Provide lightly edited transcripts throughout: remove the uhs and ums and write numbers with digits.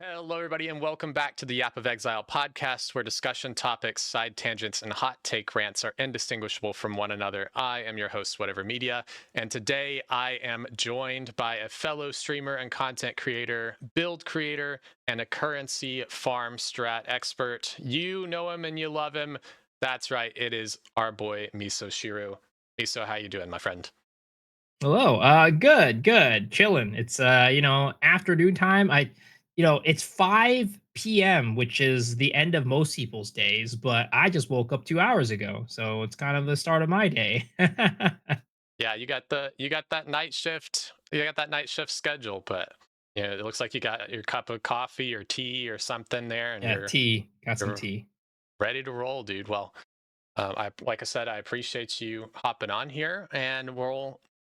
Hello, everybody, and welcome back to the Yap of Exile podcast, where discussion topics, side tangents, and hot take rants are indistinguishable from one another. I am your host, WhateverMedia, and today I am joined by a fellow streamer and content creator, build creator, and a currency farm strat expert. You know him and you love him. That's right, it is our boy Miso Shiro. Miso, how you doing, my friend? Hello. Good. Chilling. It's afternoon time. It's 5 p.m., which is the end of most people's days, but I just woke up 2 hours ago, so it's kind of the start of my day. Yeah, you got that night shift. You got that night shift schedule, but yeah, it looks like you got your cup of coffee or tea or something there, and Yeah, tea. Got some you're tea. ready to roll, dude. Well, I like I said, I appreciate you hopping on here, and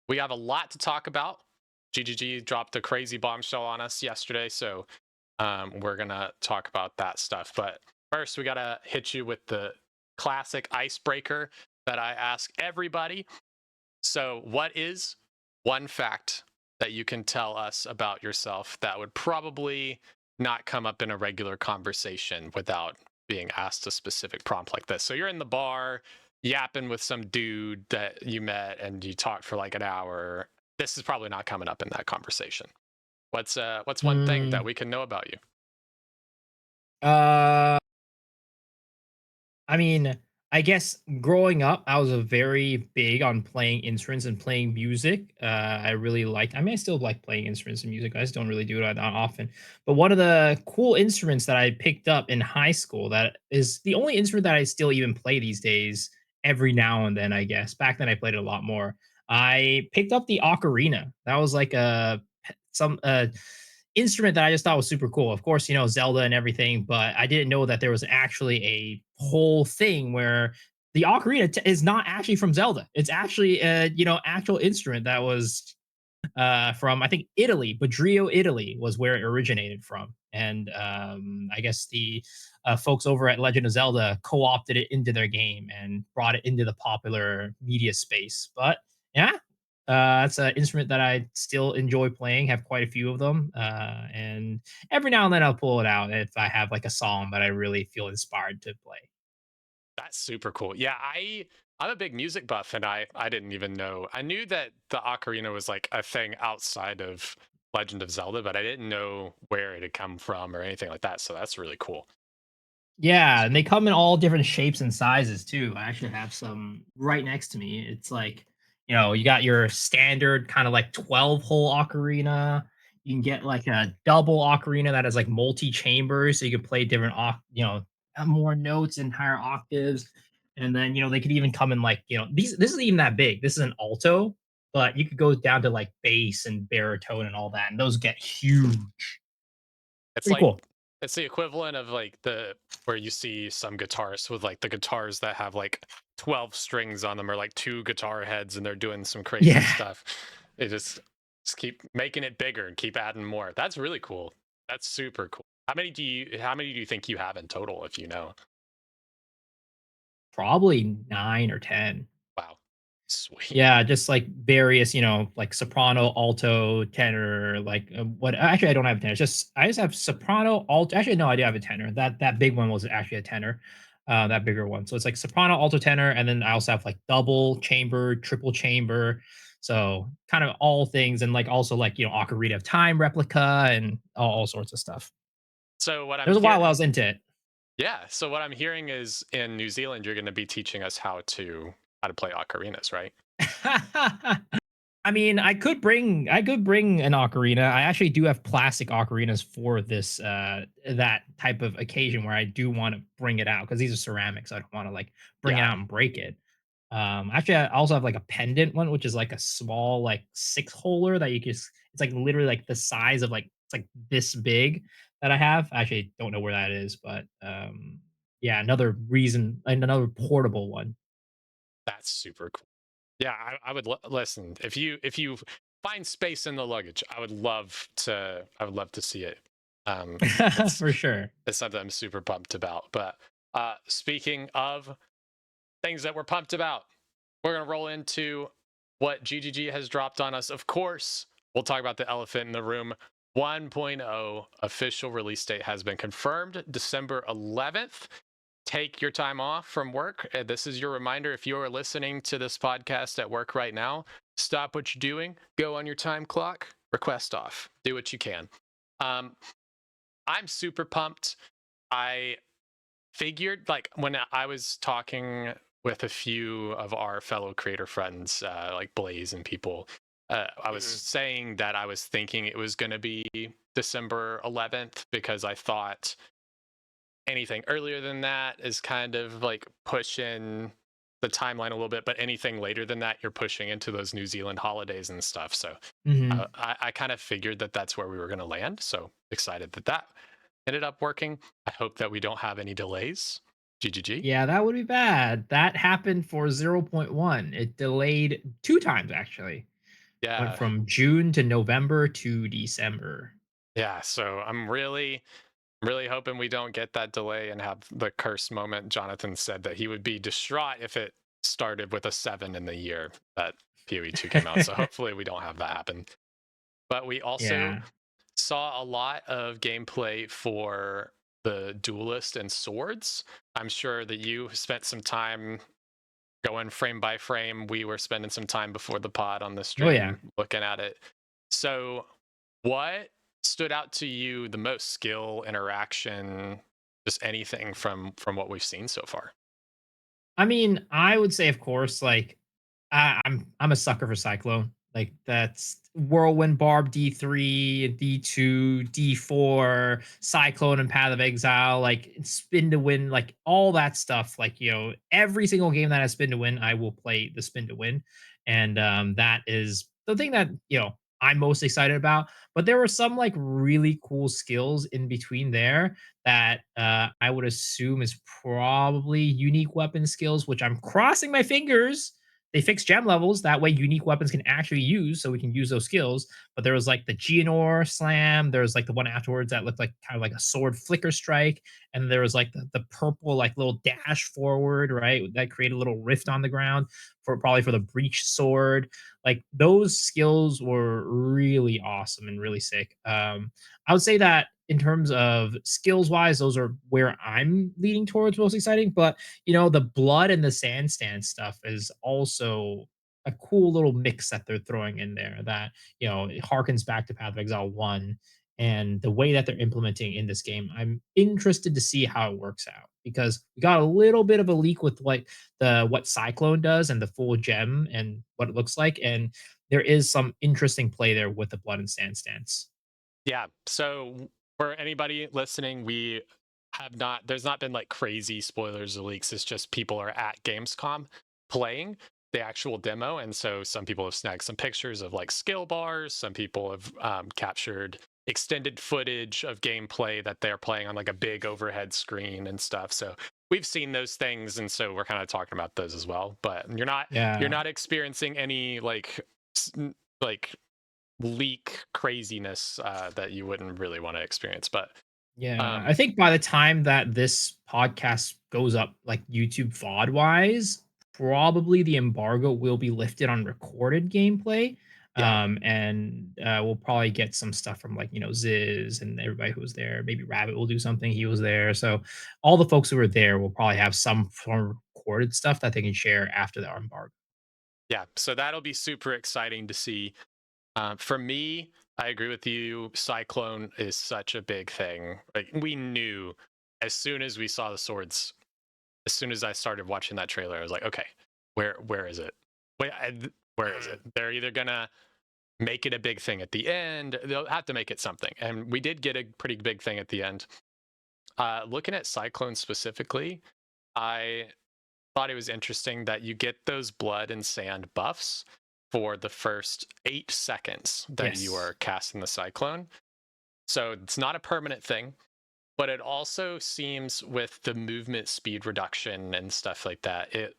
we have a lot to talk about. GGG dropped a crazy bombshell on us yesterday, so we're gonna talk about that stuff. But first, we gotta hit you with the classic icebreaker that I ask everybody. So, what is one fact that you can tell us about yourself that would probably not come up in a regular conversation without being asked a specific prompt like this? So, you're in the bar yapping with some dude that you met and you talked for like an hour. This is probably not coming up in that conversation. What's one thing that Mm, we can know about you? uh I mean, I guess growing up, I was a very big on playing instruments and playing music. I really liked. I mean, I still like playing instruments and music. I just don't really do it that often. But one of the cool instruments that I picked up in high school that is the only instrument that I still even play these days. Every now and then, I guess. Back then, I played it a lot more. I picked up the ocarina. That was like a some instrument that I just thought was super cool. Of course, Zelda and everything, but I didn't know that there was actually a whole thing where the ocarina is not actually from Zelda. It's actually a actual instrument that was from I think Italy, Badrio, Italy was where it originated from, and I guess the folks over at Legend of Zelda co-opted it into their game and brought it into the popular media space. But yeah, it's an instrument that I still enjoy playing. Have quite a few of them, and every now and then I'll pull it out if I have like a song that I really feel inspired to play. That's super cool. Yeah, I'm a big music buff, and I didn't even know. I knew that the ocarina was like a thing outside of Legend of Zelda, but I didn't know where it had come from or anything like that. So that's really cool. Yeah, and they come in all different shapes and sizes too. I actually have some right next to me. It's like, you got your standard kind of like 12 hole ocarina. You can get like a double ocarina that has like multi chambers, so you can play different, more notes and higher octaves. And then, they could even come in like, this isn't even that big. This is an alto, but you could go down to like bass and baritone and all that. And those get huge. It's Pretty like cool. it's the equivalent of like the where you see some guitarists with like the guitars that have like 12 strings on them or like two guitar heads and they're doing some crazy Yeah. stuff. They just keep making it bigger and keep adding more. That's really cool. That's super cool. How many do you think you have in total if you know? Probably 9 or 10. Wow. Sweet. Yeah, just like various, like soprano, alto, tenor, like what actually I don't have a tenor. I just have soprano, alto. Actually, no, I do have a tenor. That big one was actually a tenor. That bigger one. So it's like soprano, alto, tenor, and then I also have like double chamber, triple chamber. So kind of all things and like also like, Ocarina of Time replica and all sorts of stuff. So what There I'm was a while I hearing, was into it. yeah. So what I'm hearing is in New Zealand, you're going to be teaching us how to play ocarinas, right? I mean, I could bring an ocarina. I actually do have plastic ocarinas for this that type of occasion where I do want to bring it out because these are ceramics. I don't want to like bring it Yeah. out and break it. Actually, I also have like a pendant one, which is like a small like six holer that you just it's like literally like the size of like it's like this big that I have. I actually don't know where that is, but yeah, another portable one. That's super cool. Yeah, I would listen if you find space in the luggage. I would love to see it. It's For sure. it's something I'm super pumped about. But speaking of things that we're pumped about, we're gonna roll into what GGG has dropped on us. Of course, we'll talk about the elephant in the room. 1.0 official release date has been confirmed, December 11th. Take your time off from work. This is your reminder. If you are listening to this podcast at work right now, stop what you're doing, go on your time clock, request off, do what you can. Um, I'm super pumped. I figured, like, when I was talking with a few of our fellow creator friends, like Blaze and people, I was Mhm. saying that I was thinking it was going to be December 11th because I thought anything earlier than that is kind of like pushing the timeline a little bit, but anything later than that, you're pushing into those New Zealand holidays and stuff. So Mhm. I kind of figured that that's where we were going to land. So excited that that ended up working. I hope that we don't have any delays. GGG. Yeah, that would be bad. That happened for zero point 0.1. It delayed 2 times actually. Went Yeah. from June to November to December. Yeah. So I'm really hoping we don't get that delay and have the curse moment. Jonathan said that he would be distraught if it started with a 7 in the year that PoE 2 came out. So hopefully we don't have that happen. But we also Yeah. saw a lot of gameplay for the duelist and swords. I'm sure that you spent some time going frame by frame. We were spending some time before the pod on the Oh, yeah. stream looking at it. So, what stood out to you the most? Skill, interaction, just anything from what we've seen so far? I mean, I would say, of course, like I'm a sucker for Cyclone. Like that's Whirlwind Barb D3, D2, D4, Cyclone and Path of Exile, like Spin to Win, like all that stuff. Like every single game that has Spin to Win, I will play the Spin to Win, and that is the thing that I'm most excited about. But there were some like really cool skills in between there that I would assume is probably unique weapon skills, which I'm crossing my fingers they fix gem levels. That way, unique weapons can actually use, so we can use those skills. But there was like the Geonor slam. There was like the one afterwards that looked like kind of like a sword flicker strike. And there was like the purple, like little dash forward, right? That created a little rift on the ground for probably for the breach sword. Like those skills were really awesome and really sick. I would say that in terms of skills wise, those are where I'm leaning towards most exciting. But the blood and the sandstand stuff is also a cool little mix that they're throwing in there that, it harkens back to Path of Exile 1 and the way that they're implementing in this game. I'm interested to see how it works out because we got a little bit of a leak with what Cyclone does and the full gem and what it looks like. And there is some interesting play there with the blood and sand stance. Yeah. So for anybody listening, we have not, there's not been like crazy spoilers or leaks. It's just people are at Gamescom playing the actual demo. And so some people have snagged some pictures of like skill bars. Some people have captured extended footage of gameplay that they're playing on like a big overhead screen and stuff. So we've seen those things. And so we're kind of talking about those as well. But you're Yeah. not experiencing any like leak craziness that you wouldn't really want to experience. But Yeah, um, I think by the time that this podcast goes up, like YouTube VOD wise, probably the embargo will be lifted on recorded gameplay. yeah, And we'll probably get some stuff from like, Ziz and everybody who was there. Maybe Rabbit will do something. He was there. So all the folks who were there will probably have some form of recorded stuff that they can share after the embargo. yeah. So that'll be super exciting to see. For me, I agree with you. Cyclone is such a big thing. Like we knew as soon as we saw the swords, as soon as I started watching that trailer, I was like, okay, where is it? Wait, where is Mhm. it? They're either gonna make it a big thing at the end. They'll have to make it something, and we did get a pretty big thing at the end. Looking at Cyclone specifically, I thought it was interesting that you get those blood and sand buffs for the first 8 seconds that you Yes. are casting the cyclone. So it's not a permanent thing, but it also seems with the movement speed reduction and stuff like that, it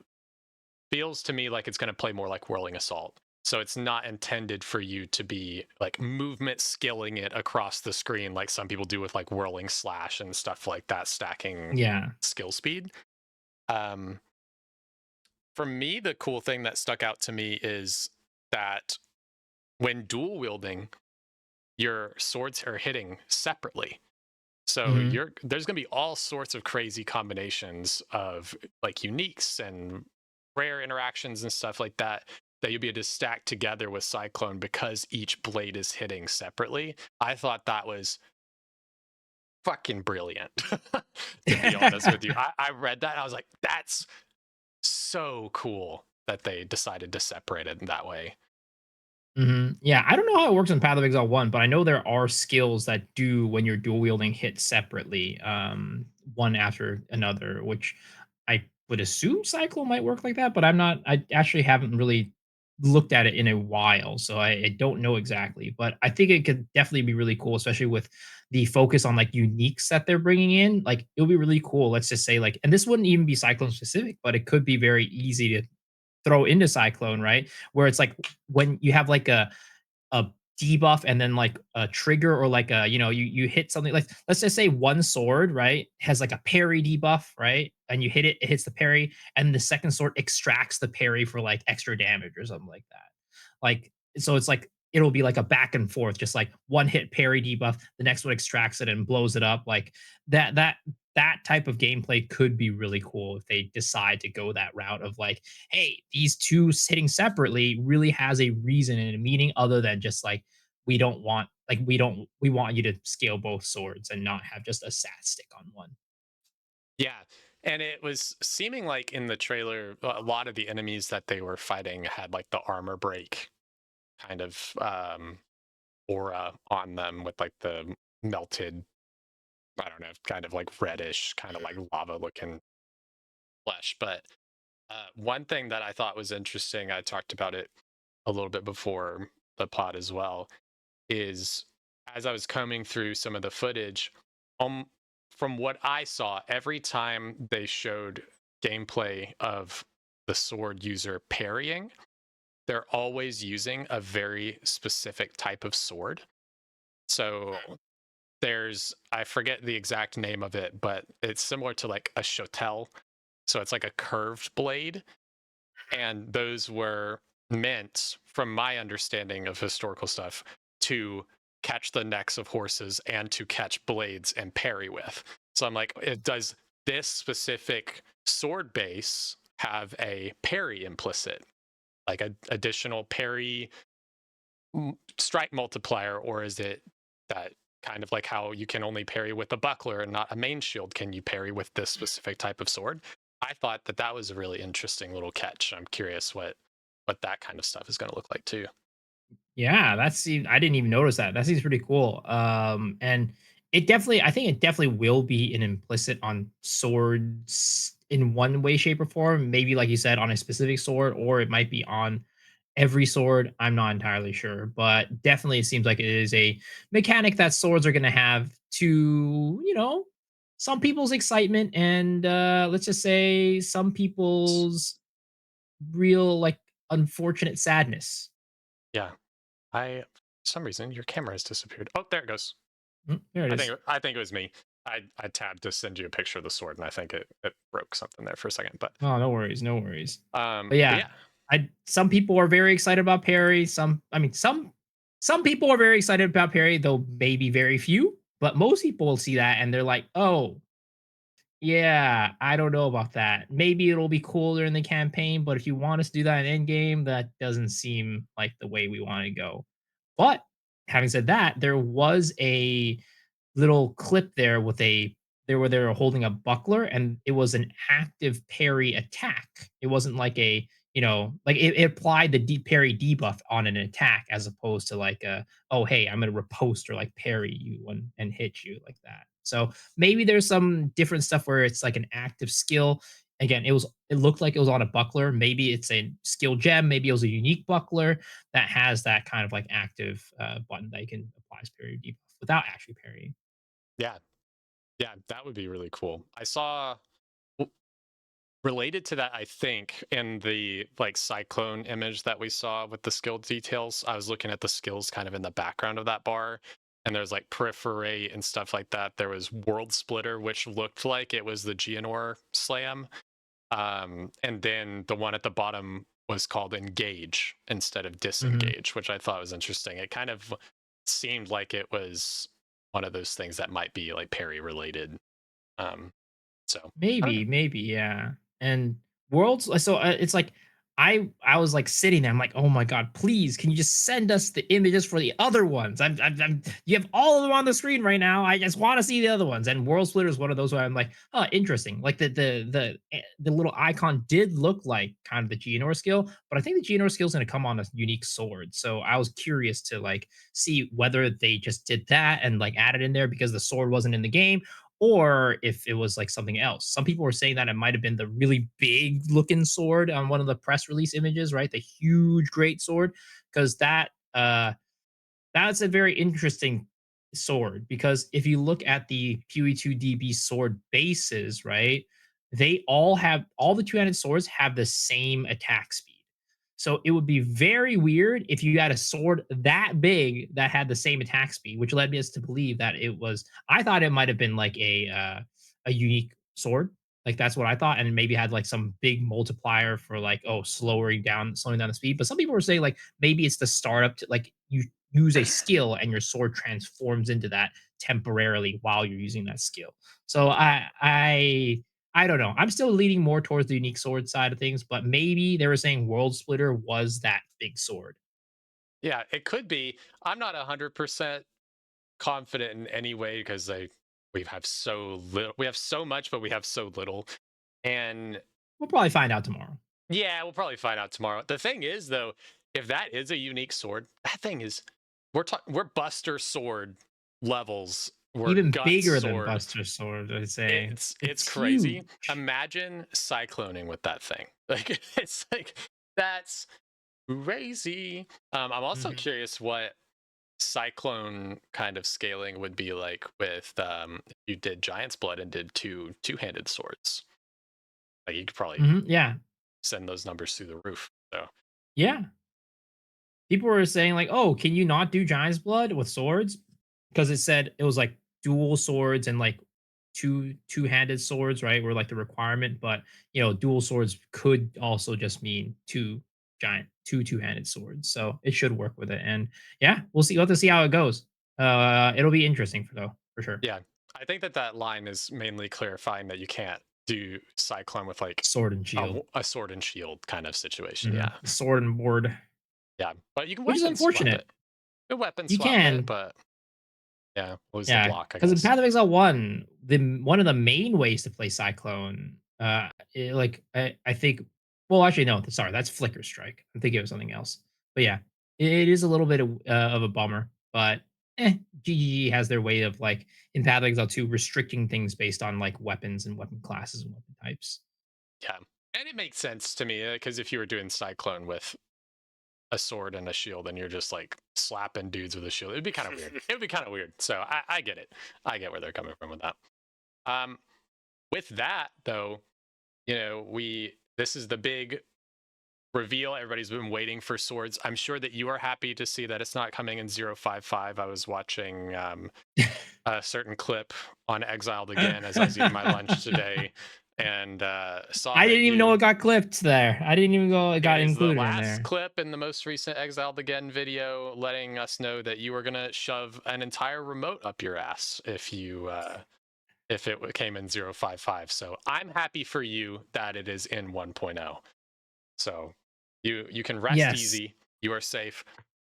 feels to me like it's going to play more like whirling assault. So it's not intended for you to be like movement skilling it across the screen like some people do with like whirling slash and stuff like that, stacking Yeah. skill speed. Um, for me, the cool thing that stuck out to me is that when dual wielding, your swords are hitting separately. So Mhm. there's going to be all sorts of crazy combinations of like uniques and rare interactions and stuff like that that you'll be able to stack together with Cyclone because each blade is hitting separately. I thought that was fucking brilliant, to be honest with you. I read that and I was like, that's so cool that they decided to separate it in that way. Mhm. Yeah, I don't know how it works in Path of Exile 1, but I know there are skills that do when you're dual wielding hit separately, one after another, which I would assume Cyclone might work like that, but I actually haven't really looked at it in a while, so I don't know exactly. But I think it could definitely be really cool, especially with the focus on like uniques that they're bringing in. Like it'll be really cool. Let's just say like, and this wouldn't even be Cyclone specific, but it could be very easy to throw into Cyclone, right? Where it's like when you have like a debuff and then like a trigger or like a you hit something like let's just say one sword right has like a parry debuff right and you hit it, it hits the parry, and the second sword extracts the parry for like extra damage or something like that. Like so it's like it'll be like a back and forth, just like one hit parry debuff, the next one extracts it and blows it up. Like that type of gameplay could be really cool if they decide to go that route of like, hey, these two sitting separately really has a reason and a meaning other than just like we want you to scale both swords and not have just a sat stick on one. Yeah. And it was seeming like in the trailer, a lot of the enemies that they were fighting had like the armor break kind of aura on them with like the melted, I don't know, kind of like reddish, kind of like lava looking flesh. But one thing that I thought was interesting, I talked about it a little bit before the pod as well, is as I was combing through some of the footage, um, from what I saw, every time they showed gameplay of the sword user parrying, they're always using a very specific type of sword. So there's, I forget the exact name of it, but it's similar to like a shotel. So it's like a curved blade, and those were meant, from my understanding of historical stuff, to catch the necks of horses and to catch blades and parry with. So I'm like, does this specific sword base have a parry implicit, like an additional parry strike multiplier, or is it that kind of like how you can only parry with a buckler and not a main shield? Can you parry with this specific type of sword? I thought that that was a really interesting little catch. I'm curious what that kind of stuff is going to look like too. Yeah, I didn't even notice that. That seems pretty cool. And it definitely, I think it definitely will be an implicit on swords in one way, shape, or form. Maybe like you said, on a specific sword, or it might be on every sword. I'm not entirely sure, but definitely it seems like it is a mechanic that swords are going to have to, some people's excitement and let's just say some people's real like unfortunate sadness. Yeah, I for some reason your camera has disappeared. Oh, there it goes. There it is. I think it was me. I tabbed to send you a picture of the sword, and I think it broke something there for a second. Oh, no worries, no worries. But But yeah, yeah, I some people are very excited about Perry. Some people are very excited about Perry, though maybe very few. But most people will see that and they're like, "Oh, yeah, I don't know about that. Maybe it'll be cooler in the campaign, but if you want us to do that in end game, that doesn't seem like the way we want to go." But having said that, there was a little clip there with a there where they were holding a buckler and it was an active parry attack. It wasn't like a, like it applied the deep parry debuff on an attack as opposed to like a, oh hey, I'm gonna riposte or like parry you and hit you like that. So maybe there's some different stuff where it's like an active skill. Again, it looked like it was on a buckler. Maybe it's a skill gem, maybe it was a unique buckler that has that kind of like active button that you can apply as parry debuff without actually parrying. yeah, yeah, that would be really cool. I saw related to that, I think, in the like cyclone image that we saw with the skill details, I was looking at the skills kind of in the background of that bar, and there's like perforate and stuff like that. There was world splitter, which looked like it was the Geonor slam, and then the one at the bottom was called engage instead of Mhm. disengage, which I thought was interesting. It kind of seemed like it was one of those things that might be like parry related. Um, so I don't know. Maybe, yeah. And Worlds so, it's like I was, like, sitting there, I'm like, "Oh my god, please, can you just send us the images for the other ones? I'm you have all of them on the screen right now, I just wanna see the other ones." And World Splitter is one of those where I'm like, "Oh, interesting." Like, the little icon did look like kind of the Geonor skill, but I think the Geonor skill is gonna come on a unique sword, so I was curious to, like, see whether they just did that and, like, added in there because the sword wasn't in the game, or if it was like something else. Some people were saying that it might have been the really big looking sword on one of the press release images, right? The huge great sword, because that's a very interesting sword because if you look at the PoE 2DB sword bases, right? All the two-handed swords have the same attack speed. So it would be very weird if you had a sword that big that had the same attack speed, which led me us to believe that it was. I thought it might have been like a unique sword, like that's what I thought, and it maybe had like some big multiplier for like slowing down the speed. But some people were saying like maybe it's the startup to like you use a skill and your sword transforms into that temporarily while you're using that skill. So I don't know. I'm still leaning more towards the unique sword side of things, but maybe they were saying World Splitter was that big sword. Yeah, it could be. I'm not 100% confident in any way because we have so little. We have so much, but we have so little. And We'll probably find out tomorrow. yeah, we'll probably find out tomorrow. The thing is, though, if that is a unique sword, that thing is we're Buster Sword levels. We're Even Gut bigger than Sword. Buster Sword, I'd say. It's It's crazy. huge. Imagine cycloning with that thing. Like it's like that's crazy. I'm also Mhm. curious what cyclone kind of scaling would be like with if you did Giant's Blood and did two-handed swords. Like you could probably Mhm, yeah. send those numbers through the roof. So Yeah. People were saying like, "Oh, can you not do Giant's Blood with swords?" Because it said it was like dual swords and like two-handed swords, right? Were like the requirement, but dual swords could also just mean two-handed swords. So it should work with it. And yeah, we'll see. We'll have to see how it goes. It'll be interesting for sure. yeah, I think that line is mainly clarifying that you can't do cyclone with like Sword and shield. a sword and shield kind of situation. Mhm. Yeah, Sword and board, yeah, but you can which is weapon swap unfortunate. it. You can weapon You swap it, can. but yeah, lose the Yeah, block, I because in guess. Path of Exile 1, one of the main ways to play Cyclone, I think well, actually, no, sorry, that's Flicker Strike. I'm thinking of something else. But yeah, it is a little bit of a bummer, but, GGG has their way of, like, in Path of Exile 2, restricting things based on, like, weapons and weapon classes and weapon types. Yeah, and it makes sense to me because if you were doing cyclone with a sword and a shield and you're just like slapping dudes with a shield, it'd be kind of weird. It would be kind of weird. So I get it. I get where they're coming from with that. Um, with that though, we this is the big reveal. Everybody's been waiting for swords. I'm sure that you are happy to see that it's not coming in 055. I was watching a certain clip on Exiled again as I was eating my lunch today and saw I that didn't even know you it got clipped there. I didn't even know it it got is the included in last there. clip in the most recent Exiled Again video, letting us know that you were gonna shove an entire remote up your ass if it came in 055. So I'm happy for you that it is in 1.0. So you can rest Yes. easy. You are safe.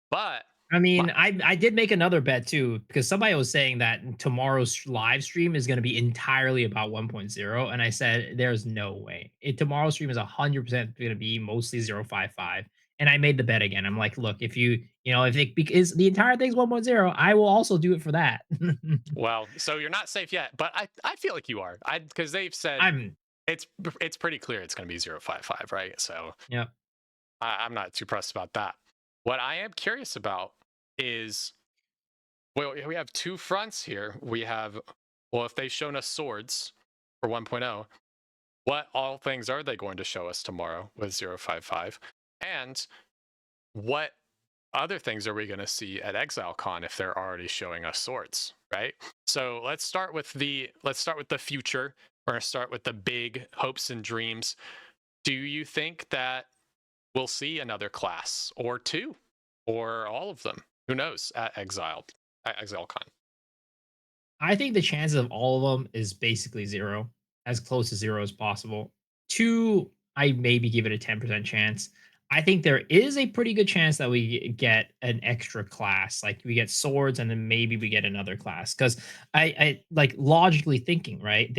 But I my, mean, I did make another bet too because somebody was saying that tomorrow's live stream is going to be entirely about 1.0, and I said there's no way. Tomorrow's stream is 100% going to be mostly 055, and I made the bet again. I'm like, look, if it because the entire thing's 1.0, I will also do it for that. well, so you're not safe yet, but I feel like you are. I because they've said I'm it's it's pretty clear it's going to be 055, right? So yeah. I'm not too pressed about that. What I am curious about is, well, we have two fronts here. We have, well, if they've shown us swords for 1.0, what all things are they going to show us tomorrow with 055? And what other things are we going to see at ExileCon if they're already showing us swords, right? So let's start with the future. We're going to start with the big hopes and dreams. Do you think that we'll see another class or two or all of them Who knows at ExileCon? I think the chances of all of them is basically 0, as close to 0 as possible. 2, I maybe give it a 10% chance. I think there is a pretty good chance that we get an extra class, like we get swords and then maybe we get another class. Because I like logically thinking, right?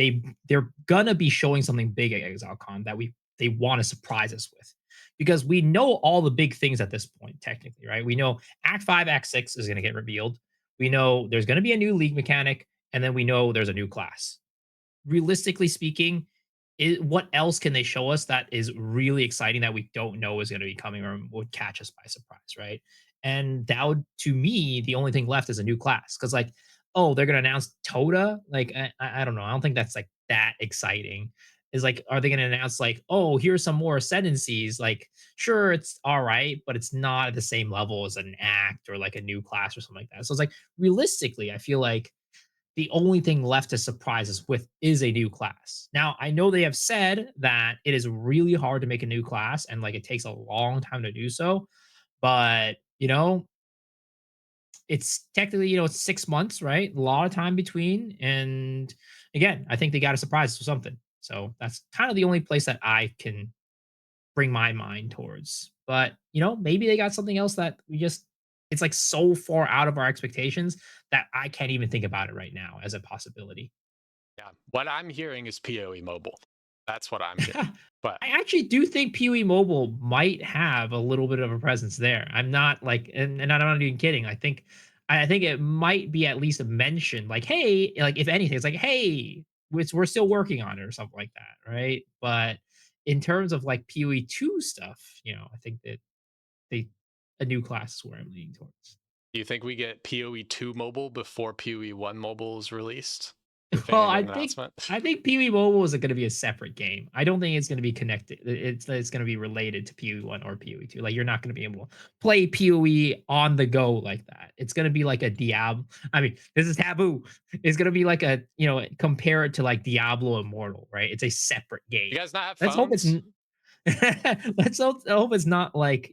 They're gonna be showing something big at ExileCon that they want to surprise us with. Because we know all the big things at this point, technically, right? We know Act 5, Act 6 is gonna get revealed. We know there's gonna be a new league mechanic and then we know there's a new class. Realistically speaking, what else can they show us that is really exciting that we don't know is going to be coming or would catch us by surprise, right? And that would, to me, the only thing left is a new class. Because, like, oh, they're going to announce Toda. Like, I don't know. I don't think that's like that exciting. Is like, are they going to announce like, oh, here's some more ascendancies? Like, sure, it's all right, but it's not at the same level as an act or like a new class or something like that. So it's like realistically, I feel like the only thing left to surprise us with is a new class. Now, I know they have said that it is really hard to make a new class and like it takes a long time to do so, but it's technically, it's 6 months, right? A lot of time between. And again, I think they got a surprise with something. So that's kind of the only place that I can bring my mind towards. But, maybe they got something else that it's like so far out of our expectations that I can't even think about it right now as a possibility. Yeah. What I'm hearing is PoE Mobile. That's what I'm hearing. But I actually do think PoE Mobile might have a little bit of a presence there. I'm not like, and I'm not even kidding. I think it might be at least mentioned, like, hey, like if anything, it's like, hey, we're still working on it or something like that, right? But in terms of like PoE 2 stuff, I think that they a new class is where I'm leaning towards. do you think we get PoE 2 mobile before PoE 1 mobile is released? Do you think Well, we get I an think announcement? I think PoE Mobile is gonna be a separate game. I don't think it's gonna be connected. It's gonna be related to PoE 1 or PoE 2. Like, you're not gonna be able to play PoE on the go like that. It's gonna be like a Diablo. I mean, this is taboo. It's gonna be like compare it to, like, Diablo Immortal, right? It's a separate game. You guys not have Let's hope it's phones? n let's hope it's not like,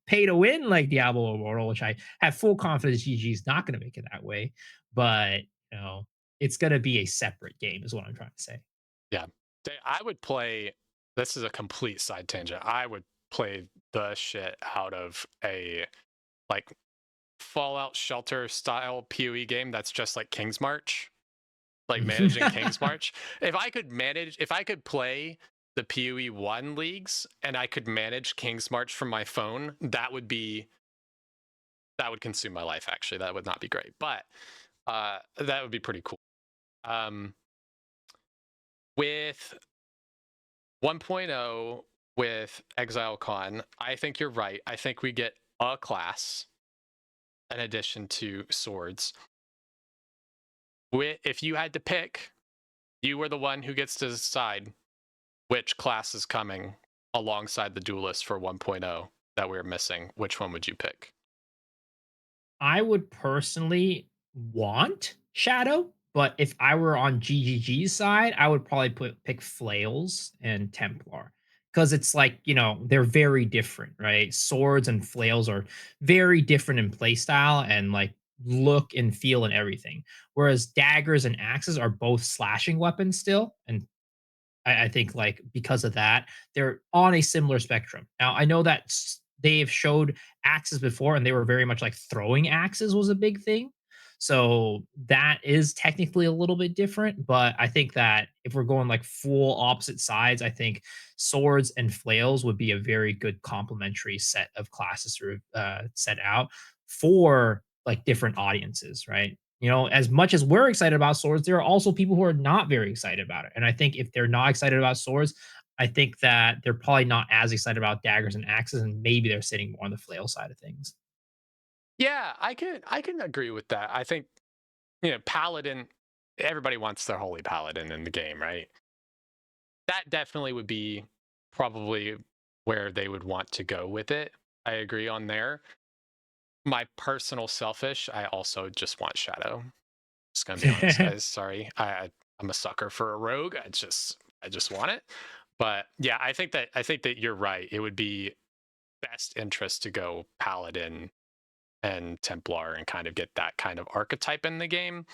pay to win like Diablo Immortal, which I have full confidence GG is not gonna make it that way. But, you know, it's gonna be a separate game is what I'm trying to say. Yeah. I would play, this is a complete side tangent. I would play the shit out of a like Fallout Shelter style PoE game that's just like King's March, like managing King's March. If I could play the PoE 1 leagues and I could manage King's March from my phone, that would consume my life actually. That would not be great. But that would be pretty cool. Um with 1.0 with ExileCon, I think you're right. I think we get a class in addition to swords. If you had to pick, you were the one who gets to decide which class is coming alongside the duelist for 1.0 that we're missing. Which one would you pick? I would personally want Shadow, but if I were on GGG's side, I would probably pick Flails and Templar because it's like, they're very different, right? Swords and flails are very different in playstyle and like look and feel and everything. Whereas daggers and axes are both slashing weapons still, and I think like because of that, they're on a similar spectrum. Now I know that they have showed axes before, and they were very much like throwing axes was a big thing. So that is technically a little bit different, but I think that if we're going like full opposite sides, I think swords and flails would be a very good complementary set of classes to set out for like different audiences, right? As much as we're excited about swords, there are also people who are not very excited about it. And I think if they're not excited about swords, I think that they're probably not as excited about daggers and axes, and maybe they're sitting more on the flail side of things. Yeah, I can agree with that. I think, paladin, everybody wants their holy paladin in the game, right? That definitely would be probably where they would want to go with it. I agree on there. My personal selfish, I also just want Shadow. Just gonna be honest, guys. Sorry, I'm a sucker for a rogue. I just want it. But yeah, I think that you're right. It would be best interest to go paladin and Templar and kind of get that kind of archetype in the game.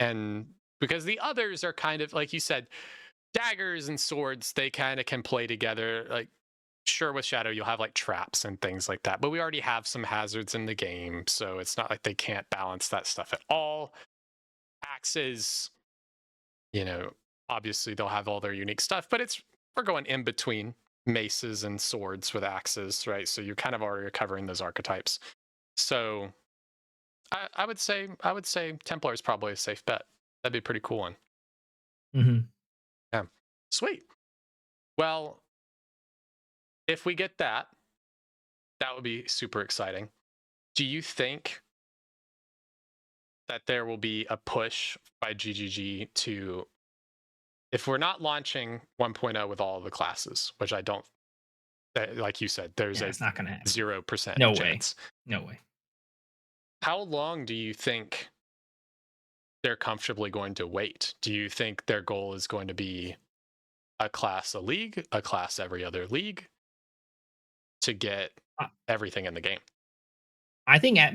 And because the others are kind of like you said, daggers and swords, they kind of can play together. Like, sure, with Shadow, you'll have like traps and things like that, but we already have some hazards in the game, so it's not like they can't balance that stuff at all. Axes, you know, obviously they'll have all their unique stuff, but we're going in between maces and swords with axes, right? So you're kind of already covering those archetypes. So I would say Templar is probably a safe bet. That'd be a pretty cool one. Mhm. Yeah. Sweet. Well, if we get that, that would be super exciting. Do you think that there will be a push by GGG to, if we're not launching 1.0 with all of the classes, which I don't, like you said, there's Yeah, a it's not gonna happen. 0% No way. chance. No way. How long do you think they're comfortably going to wait? Do you think their goal is going to be a class a league, a class every other league to get I everything in the game? I think at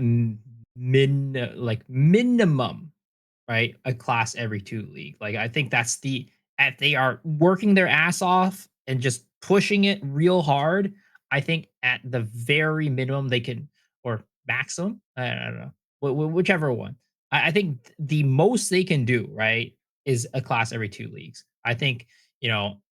like minimum, right? A class every 2 league. Like I think that's the at they are working their ass off and just pushing it real hard. I think at the very minimum they can, or maximum, I don't know. Whichever one. I think the most they can do, right, is a class every 2 leagues. I think,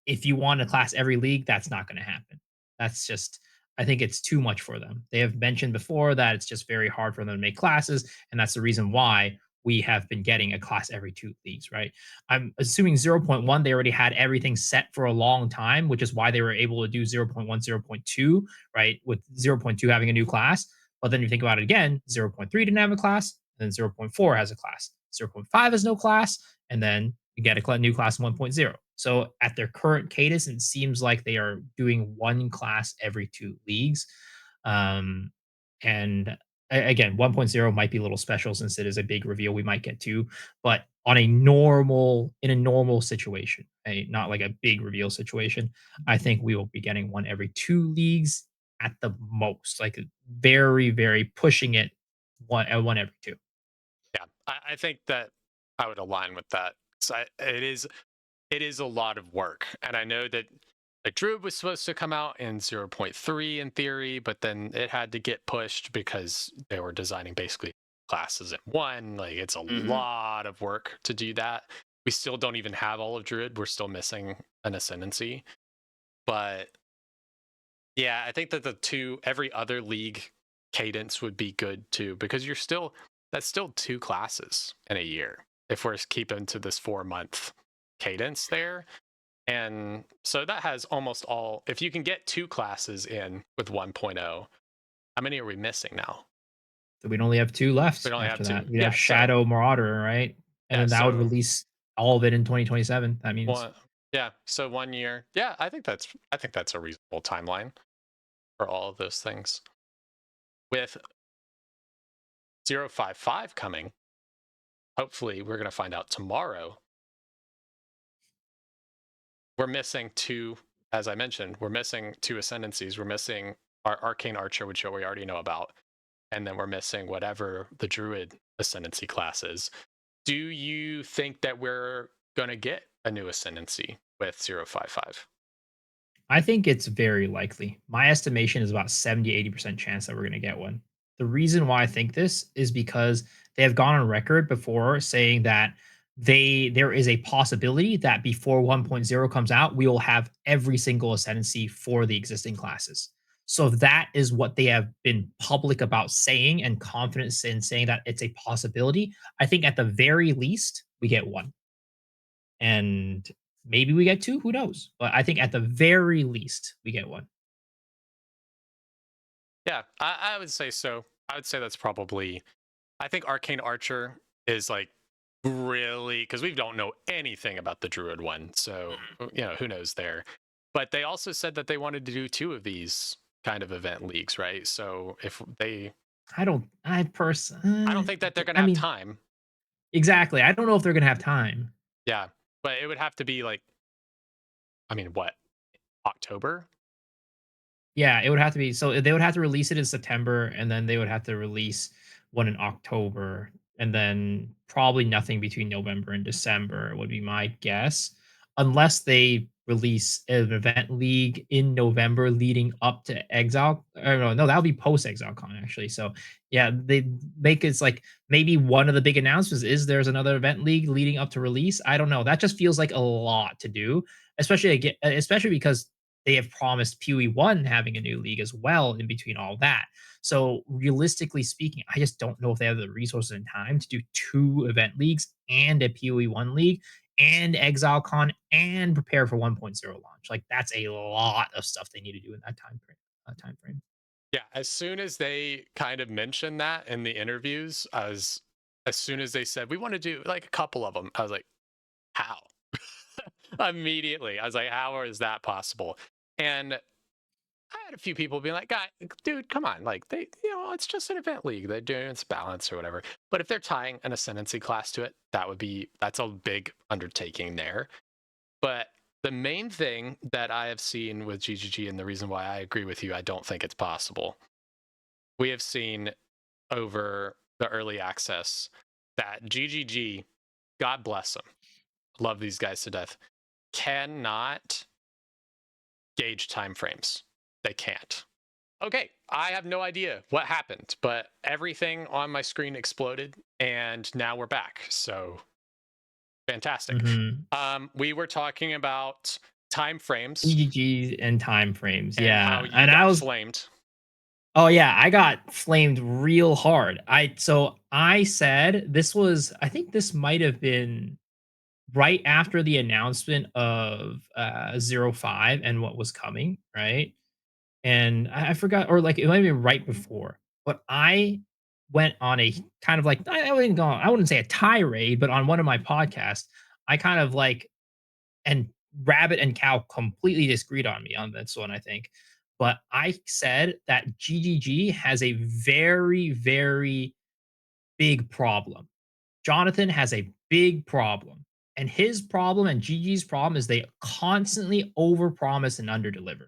if you want a class every league, that's not going to happen. That's just I think it's too much for them. They have mentioned before that it's just very hard for them to make classes, and that's the reason why we have been getting a class every 2 leagues, right? I'm assuming 0.1, they already had everything set for a long time, which is why they were able to do 0.1, 0.2, right? With 0.2 having a new class. But then you think about it again, 0.3 didn't have a class, and then 0.4 has a class. 0.5 has no class, and then you get a new class in 1.0. So at their current cadence, it seems like they are doing one class every 2 leagues. Um, and again, 1.0 might be a little special since it is a big reveal we might get to, but in a normal situation, not like a big reveal situation, I think we will be getting one every 2 leagues at the most, like very, very pushing it one every 2. Yeah, I think that I would align with that. So it is a lot of work, and I know that like Druid was supposed to come out in 0.3 in theory, but then it had to get pushed because they were designing basically classes in one. Like it's a Mhm. lot of work to do that. We still don't even have all of Druid. We're still missing an ascendancy, but yeah, I think that the two every other league cadence would be good too because that's still two classes in a year if we're keeping to this 4 month cadence there. And so that has almost all, if you can get two classes in with 1.0, how many are we missing now? So we'd only have 2 left We only have after two. that. We'd have Yeah. So, Shadow Marauder, right? And yeah. then that would So, release all of it in 2027. That means one, yeah. So 1 year. Yeah. I think that's a reasonable timeline for all of those things. With 055 coming, hopefully we're going to find out tomorrow. We're missing two, as I mentioned, we're missing two ascendancies. We're missing our Arcane Archer, which we already know about. And then we're missing whatever the Druid ascendancy class is. Do you think that we're going to get a new ascendancy with 055? I think it's very likely. My estimation is about 70-80% chance that we're going to get one. The reason why I think this is because they have gone on record before saying that there is a possibility that before 1.0 comes out, we will have every single ascendancy for the existing classes. So that is what they have been public about saying and confidence in saying that it's a possibility. I think at the very least, we get one. And maybe we get 2, who knows? But I think at the very least, we get 1. Yeah, I would say so. I would say that's probably, I think Arcane Archer is like really, because we don't know anything about the Druid one. So, who knows there. But they also said that they wanted to do two of these kind of event leagues, right? So if they, I don't I I don't person think that they're going to I have mean, time. exactly. I don't know if they're gonna have time. Yeah. But it would have to be like, I mean, what, October? Yeah, it would have to be so they would have to release it in September, and then they would have to release one in October, and then probably nothing between November and December would be my guess, unless they release an event league in November leading up to Exile. Or no, that would be post ExileCon actually. So yeah, they make it's like maybe one of the big announcements is there's another event league leading up to release. I don't know. That just feels like a lot to do, especially again, especially because they have promised PoE 1 having a new league as well in between all that. So realistically speaking, I just don't know if they have the resources and time to do 2 event leagues and a PoE 1 league and ExileCon and prepare for 1.0 launch. Like that's a lot of stuff they need to do in that time frame. Yeah, as soon as they kind of mentioned that in the interviews, as soon as they said we want to do like a couple of them, I was like, how? Immediately, I was like, how is that possible? And I had a few people being like, "God, dude, come on! Like it's just an event league. They're doing its balance or whatever." But if they're tying an ascendancy class to it, that's a big undertaking there. But the main thing that I have seen with GGG, and the reason why I agree with you, I don't think it's possible. We have seen over the early access that GGG, God bless them, love these guys to death, cannot gauge time frames. They can't. Okay, I have no idea what happened, but everything on my screen exploded and now we're back. So fantastic. Mhm. We were talking about time frames GGGs and time frames, and how yeah, you and I got was flamed. oh yeah, I got flamed real hard. I said this was I think this might have been right after the announcement of 05 and what was coming, right? And I forgot, or like it might have been right before, but I went on a kind of like I wouldn't say a tirade, but on one of my podcasts, I kind of like and Rabbit and Cow completely disagreed on me on this one, I think. But I said that GGG has a very, very big problem. Jonathan has a big problem. And his problem and Gigi's problem is they constantly overpromise and underdeliver.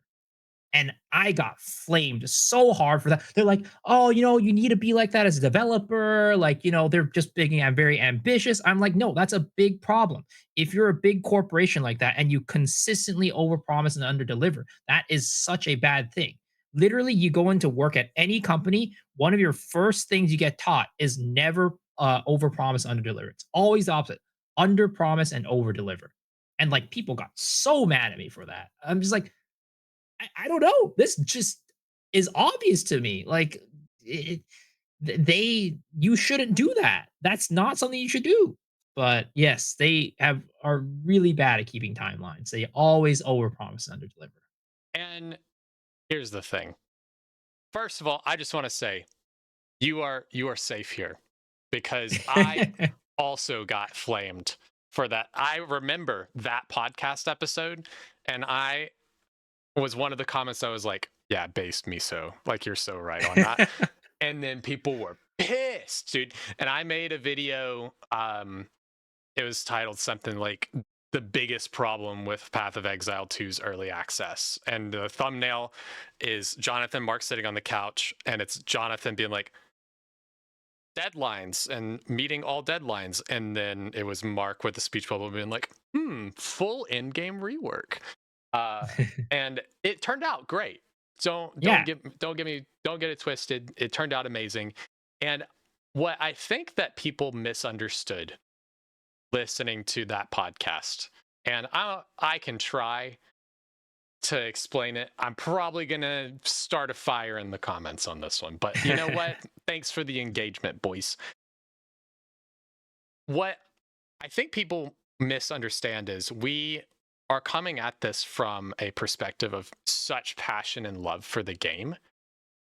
And I got flamed so hard for that. They're like, "Oh, you need to be like that as a developer." Like, they're just being very ambitious. I'm like, "No, that's a big problem. If you're a big corporation like that and you consistently overpromise and underdeliver, that is such a bad thing." Literally, you go into work at any company, one of your first things you get taught is never overpromise, underdeliver. It's always the opposite. Underpromise and overdeliver. And like people got so mad at me for that. I'm just like, I don't know. This just is obvious to me. Like it, you shouldn't do that. That's not something you should do. But yes, they are really bad at keeping timelines. They always overpromise and underdeliver. And here's the thing. First of all, I just want to say you are safe here because I also got flamed for that. I remember that podcast episode and I was one of the comments that was like, yeah, based Miso. Like you're so right on that. And then people were pissed, dude. And I made a video. It was titled something like the biggest problem with Path of Exile 2's early access. And the thumbnail is Jonathan Mark sitting on the couch, and it's Jonathan being like, deadlines and meeting all deadlines. And then it was Mark with the speech bubble being like, full in-game rework. Uh, and it turned out great. Yeah. Don't get it twisted. It turned out amazing. And what I think that people misunderstood listening to that podcast, and I can try to explain it. I'm probably gonna start a fire in the comments on this one, but you know what? Thanks for the engagement, boys. What I think people misunderstand is we are coming at this from a perspective of such passion and love for the game.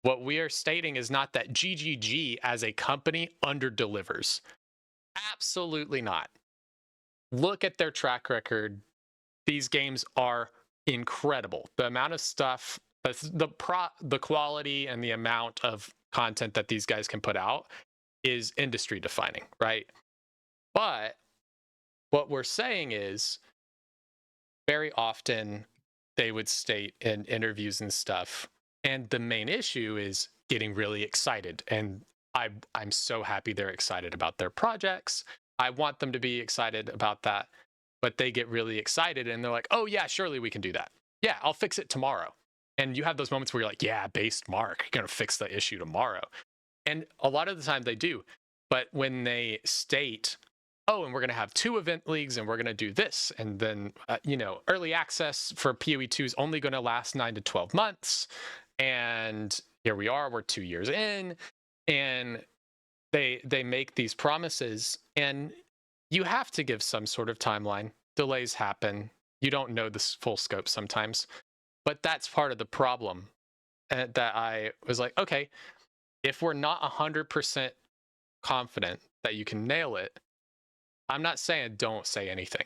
What we are stating is not that GGG as a company underdelivers. Absolutely not. Look at their track record. These games are incredible. The amount of stuff, the quality and the amount of content that these guys can put out is industry defining, right? But what we're saying is very often they would state in interviews and stuff And the main issue is getting really excited. And I'm so happy they're excited about their projects. I want them to be excited about that. But they get really excited and they're like, oh, yeah, surely we can do that. Yeah, I'll fix it tomorrow. And you have those moments where you're like, yeah, based Mark, you're going to fix the issue tomorrow. And a lot of the time they do. But when they state, oh, and we're going to have 2 event leagues and we're going to do this. And then, early access for PoE 2 is only going to last 9 to 12 months. And here we are, we're 2 years in. And they make these promises. And you have to give some sort of timeline. Delays happen. You don't know the full scope sometimes. But that's part of the problem that I was like, okay, if we're not 100% confident that you can nail it, I'm not saying don't say anything,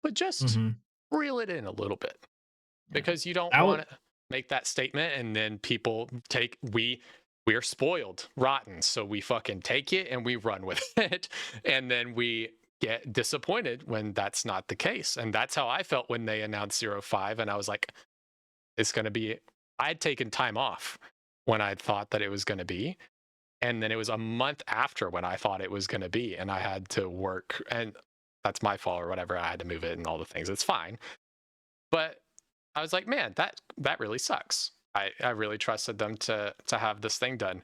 but just Mhm. reel it in a little bit Yeah. because you don't That want w to make that statement and then people take we're spoiled rotten, so we fucking take it and we run with it, and then we get disappointed when that's not the case. And that's how I felt when they announced 05, and I was like, it's going to be, I'd taken time off when I thought that it was going to be, and then it was a month after when I thought it was going to be, and I had to work, and that's my fault or whatever. I had to move it and all the things. It's fine, but I was like, man, that really sucks. I really trusted them to have this thing done,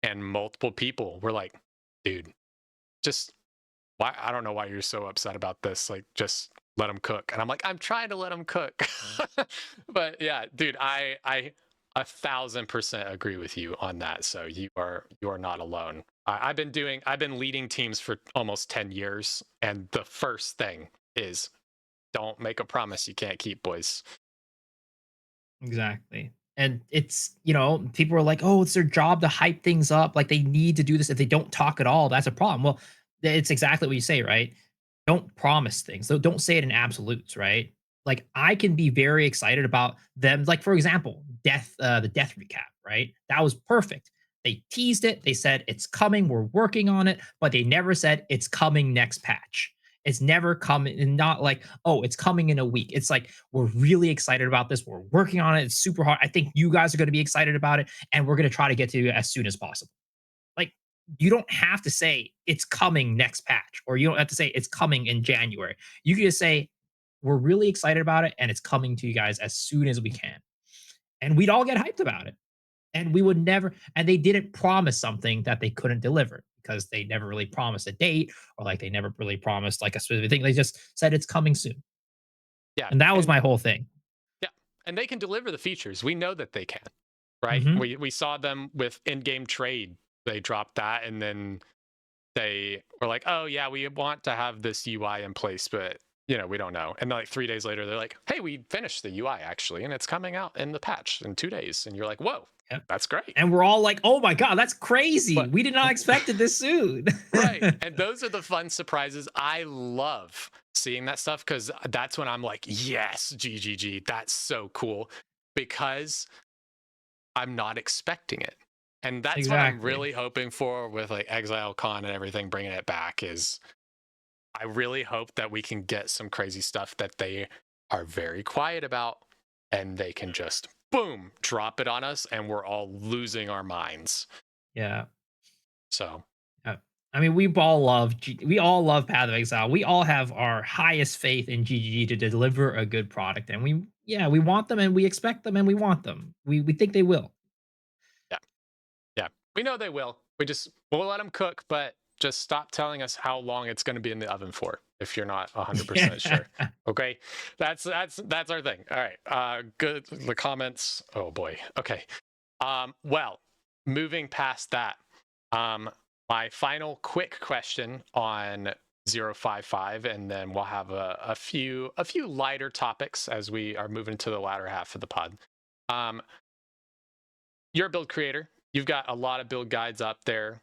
and multiple people were like, dude, just why? I don't know why you're so upset about this. Like, just let them cook. And I'm like, I'm trying to let them cook. But yeah, dude, I 1,000% agree with you on that. So you are not alone. I've been leading teams for almost 10 years, and the first thing is don't make a promise you can't keep, boys. Exactly. And it's, people are like, "Oh, it's their job to hype things up, like, they need to do this. If they don't talk at all, that's a problem." Well, it's exactly what you say, right? Don't promise things. So don't say it in absolutes, right? Like, I can be very excited about them, like, for example, the death recap, right? That was perfect. They teased it, they said, "It's coming, we're working on it," but they never said, "It's coming next patch." It's never coming, and not like, "Oh, it's coming in a week." It's like, "We're really excited about this. We're working on it. It's super hard. I think you guys are going to be excited about it, and we're going to try to get to you as soon as possible." Like, you don't have to say it's coming next patch, or you don't have to say it's coming in January. You can just say, "We're really excited about it, and it's coming to you guys as soon as we can." And we'd all get hyped about it. And we would never, and they didn't promise something that they couldn't deliver, because they never really promised a date, or like they never really promised like a specific thing. They just said it's coming soon. Yeah, And that was and my whole thing. yeah, and they can deliver the features. We know that they can, right? Mhm. We saw them with in-game trade. They dropped that, and then they were like, "Oh yeah, we want to have this UI in place, but we don't know." And like 3 days later, they're like, "Hey, we finished the UI actually, and it's coming out in the patch in 2 days." And you're like, "Whoa, Yep. that's great!" And we're all like, "Oh my god, that's crazy. But We did not expect it this soon." right, and those are the fun surprises. I love seeing that stuff because that's when I'm like, "Yes, GGG, that's so cool," because I'm not expecting it. And that's what I'm Exactly. really hoping for with like Exile Con and everything, bringing it back is I really hope that we can get some crazy stuff that they are very quiet about and they can just boom, drop it on us and we're all losing our minds. Yeah. So, Yeah. I mean, we all love Path of Exile. We all have our highest faith in GGG to deliver a good product, and we want them, and we expect them, and we want them. We think they will. yeah. Yeah. We know they will. We'll let them cook, but just stop telling us how long it's going to be in the oven for if you're not Yeah. 100% sure. Okay? That's our thing. All right. Good the comments. Oh boy. Okay. Well, moving past that, um, my final quick question on 055, and then we'll have a few lighter topics as we are moving to the latter half of the pod. Um, you're a build creator. You've got a lot of build guides up there.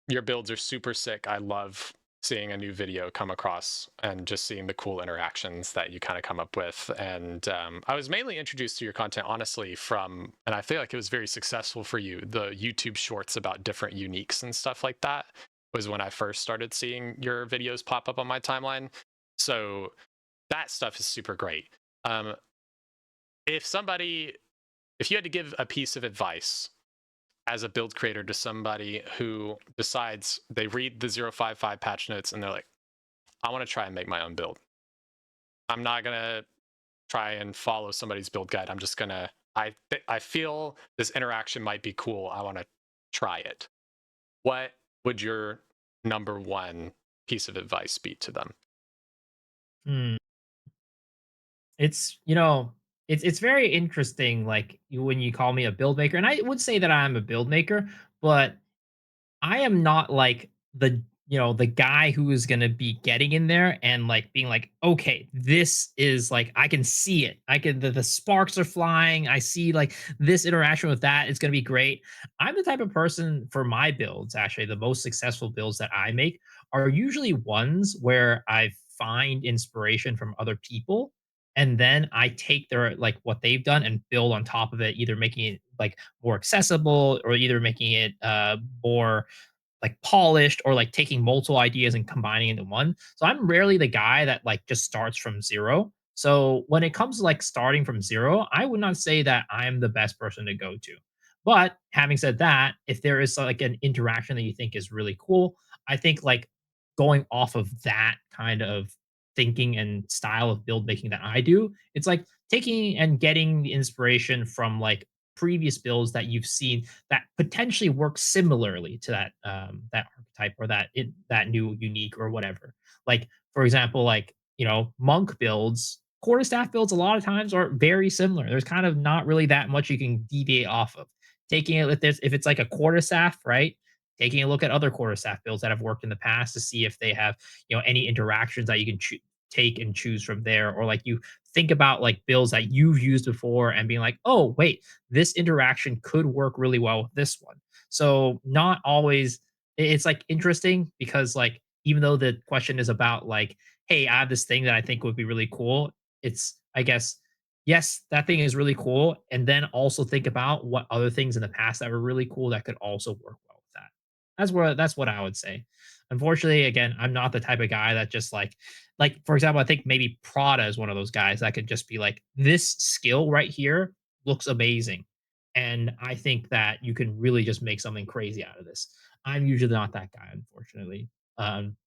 Your builds are super sick. I love seeing a new video come across and just seeing the cool interactions that you kind of come up with. And I was mainly introduced to your content, honestly, and I feel like it was very successful for you. The YouTube shorts about different uniques and stuff like that was when I first started seeing your videos pop up on my timeline. So that stuff is super great. Um, if somebody if you had to give a piece of advice as a build creator to somebody who decides they read the 055 patch notes and they're like, I want to try and make my own build. I'm not going to try and follow somebody's build guide. I'm just going to, I feel this interaction might be cool. I want to try it. What would your number one piece of advice be to them? Hmm. It's it's very interesting. Like when you call me a build maker, and I would say that I'm a build maker, but I am not like the guy who is gonna be getting in there and like being like, okay, this is like I can see it. I can the sparks are flying. I see like this interaction with that is gonna be great. I'm the type of person for my builds, actually, the most successful builds that I make are usually ones where I find inspiration from other people. And then I take their like what they've done and build on top of it, either making it like more accessible or either making it more like polished or like taking multiple ideas and combining into one. So I'm rarely the guy that like just starts from zero. So when it comes to like starting from zero, I would not say that I'm the best person to go to. But having said that, if there is like an interaction that you think is really cool, I think like going off of that kind of thinking and style of build making that I do, it's like taking and getting the inspiration from like previous builds that you've seen that potentially work similarly to that archetype or that new unique or whatever. Like for example, like monk builds, quarterstaff builds a lot of times are very similar. There's kind of not really that much you can deviate off of. Taking it if it's like a quarterstaff, right? Taking a look at other quarterstaff builds that have worked in the past to see if they have any interactions that you can take and choose from there, or like you think about like builds that you've used before and being like, oh wait, this interaction could work really well with this one. So not always it's like interesting because like even though the question is about like, hey, I have this thing that I think would be really cool, it's I guess yes, that thing is really cool. And then also think about what other things in the past that were really cool that could also work well with that. That's what I would say. Unfortunately, again, I'm not the type of guy that just like for example, I think maybe Prada is one of those guys that could just be like, this skill right here looks amazing. And I think that you can really just make something crazy out of this. I'm usually not that guy, unfortunately,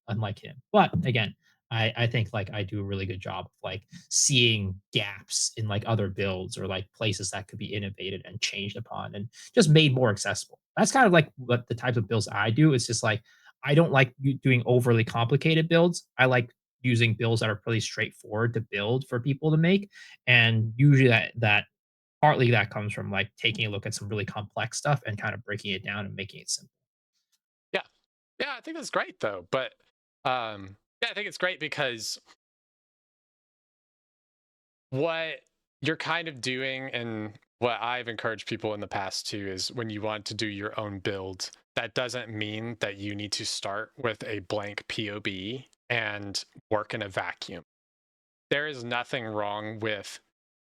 unlike him. But again, I think like I do a really good job of like seeing gaps in like other builds or like places that could be innovated and changed upon and just made more accessible. That's kind of like what the types of builds I do. It's just like I don't like doing overly complicated builds. I like using builds that are pretty straightforward to build for people to make. And usually that partly that comes from like taking a look at some really complex stuff and kind of breaking it down and making it simple. Yeah. Yeah, I think that's great though. But yeah, I think it's great because what you're kind of doing, and what I've encouraged people in the past too, is when you want to do your own build, that doesn't mean that you need to start with a blank POB and work in a vacuum. There is nothing wrong with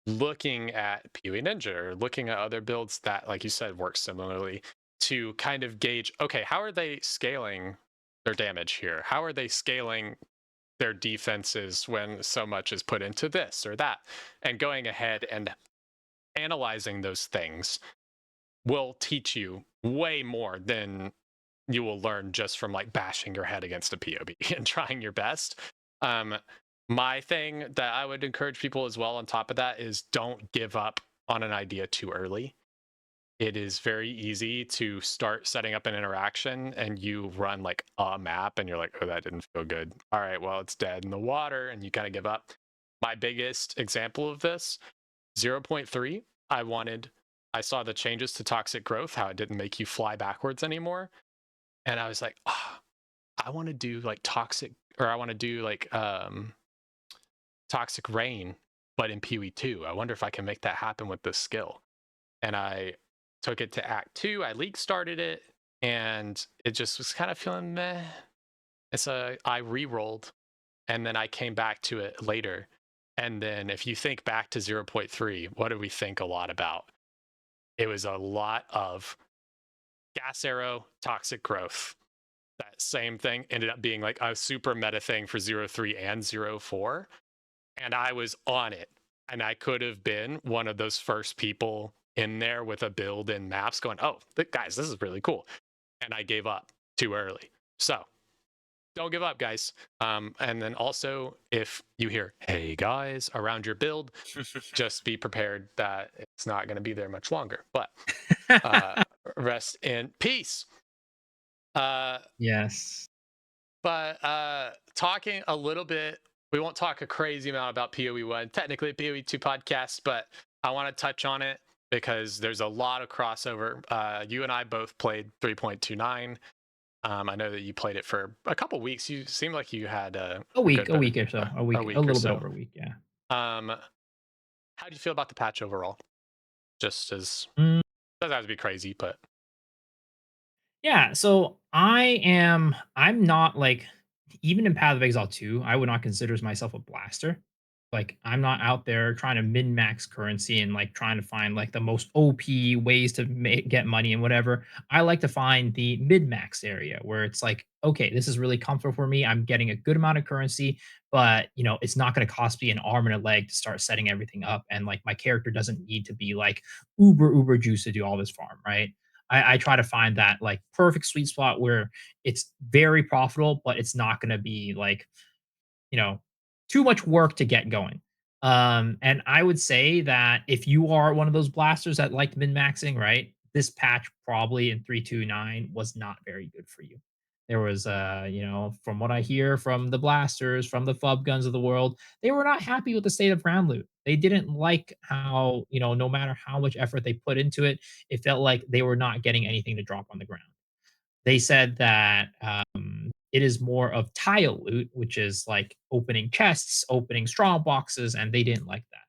looking at PoE Ninja or looking at other builds that, like you said, work similarly to kind of gauge, okay, how are they scaling their damage here? How are they scaling their defenses when so much is put into this or that? And going ahead and analyzing those things will teach you way more than you will learn just from like bashing your head against a POB and trying your best. Um, my thing that I would encourage people as well on top of that is don't give up on an idea too early. It is very easy to start setting up an interaction and you run like a map and you're like, oh, that didn't feel good. All right, well, it's dead in the water, and you kind of give up. My biggest example of this, 0.3, I saw the changes to toxic growth, how it didn't make you fly backwards anymore. And I was like, oh, I want to do like toxic, or I want to do like toxic rain, but in PoE 2. I wonder if I can make that happen with this skill. And I took it to Act 2. I league started it, and it just was kind of feeling meh. I re-rolled, and then I came back to it later. And then if you think back to 0.3, what did we think a lot about? It was a lot of gas arrow, toxic growth. That same thing ended up being like a super meta thing for 0.3 and 0.4. And I was on it. And I could have been one of those first people in there with a build in maps going, oh, guys, this is really cool. And I gave up too early. So don't give up, guys. And then also, if you hear, hey, guys, around your build, just be prepared that it's not going to be there much longer. But uh, rest in peace. Uh, Yes. but talking a little bit, we won't talk a crazy amount about PoE1, technically PoE2 podcast, but I want to touch on it because there's a lot of crossover. You and I both played 3.29. I know that you played it for a couple weeks. You seemed like you had a good A bit, week or so, a a week or little bit so. over a week, yeah. Um, how do you feel about the patch overall? Just as Mm. doesn't have to be crazy, but Yeah, so I'm not like even in Path of Exile 2, I would not consider myself a blaster. Like I'm not out there trying to min max currency and like trying to find like the most OP ways to get money and whatever. I like to find the mid max area where it's like, okay, this is really comfortable for me. I'm getting a good amount of currency, but you know, it's not going to cost me an arm and a leg to start setting everything up. And like my character doesn't need to be like uber juice to do all this farm, right? I try to find that like perfect sweet spot where it's very profitable, but it's not going to be like, you know, too much work to get going. And I would say that if you are one of those blasters that liked min maxing, right, this patch probably in 329 was not very good for you. There was, you know, from what I hear from the blasters, from the fub guns of the world, they were not happy with the state of ground loot. They didn't like how, you know, no matter how much effort they put into it, it felt like they were not getting anything to drop on the ground. They said that it is more of tile loot, which is like opening chests, opening strong boxes, and they didn't like that.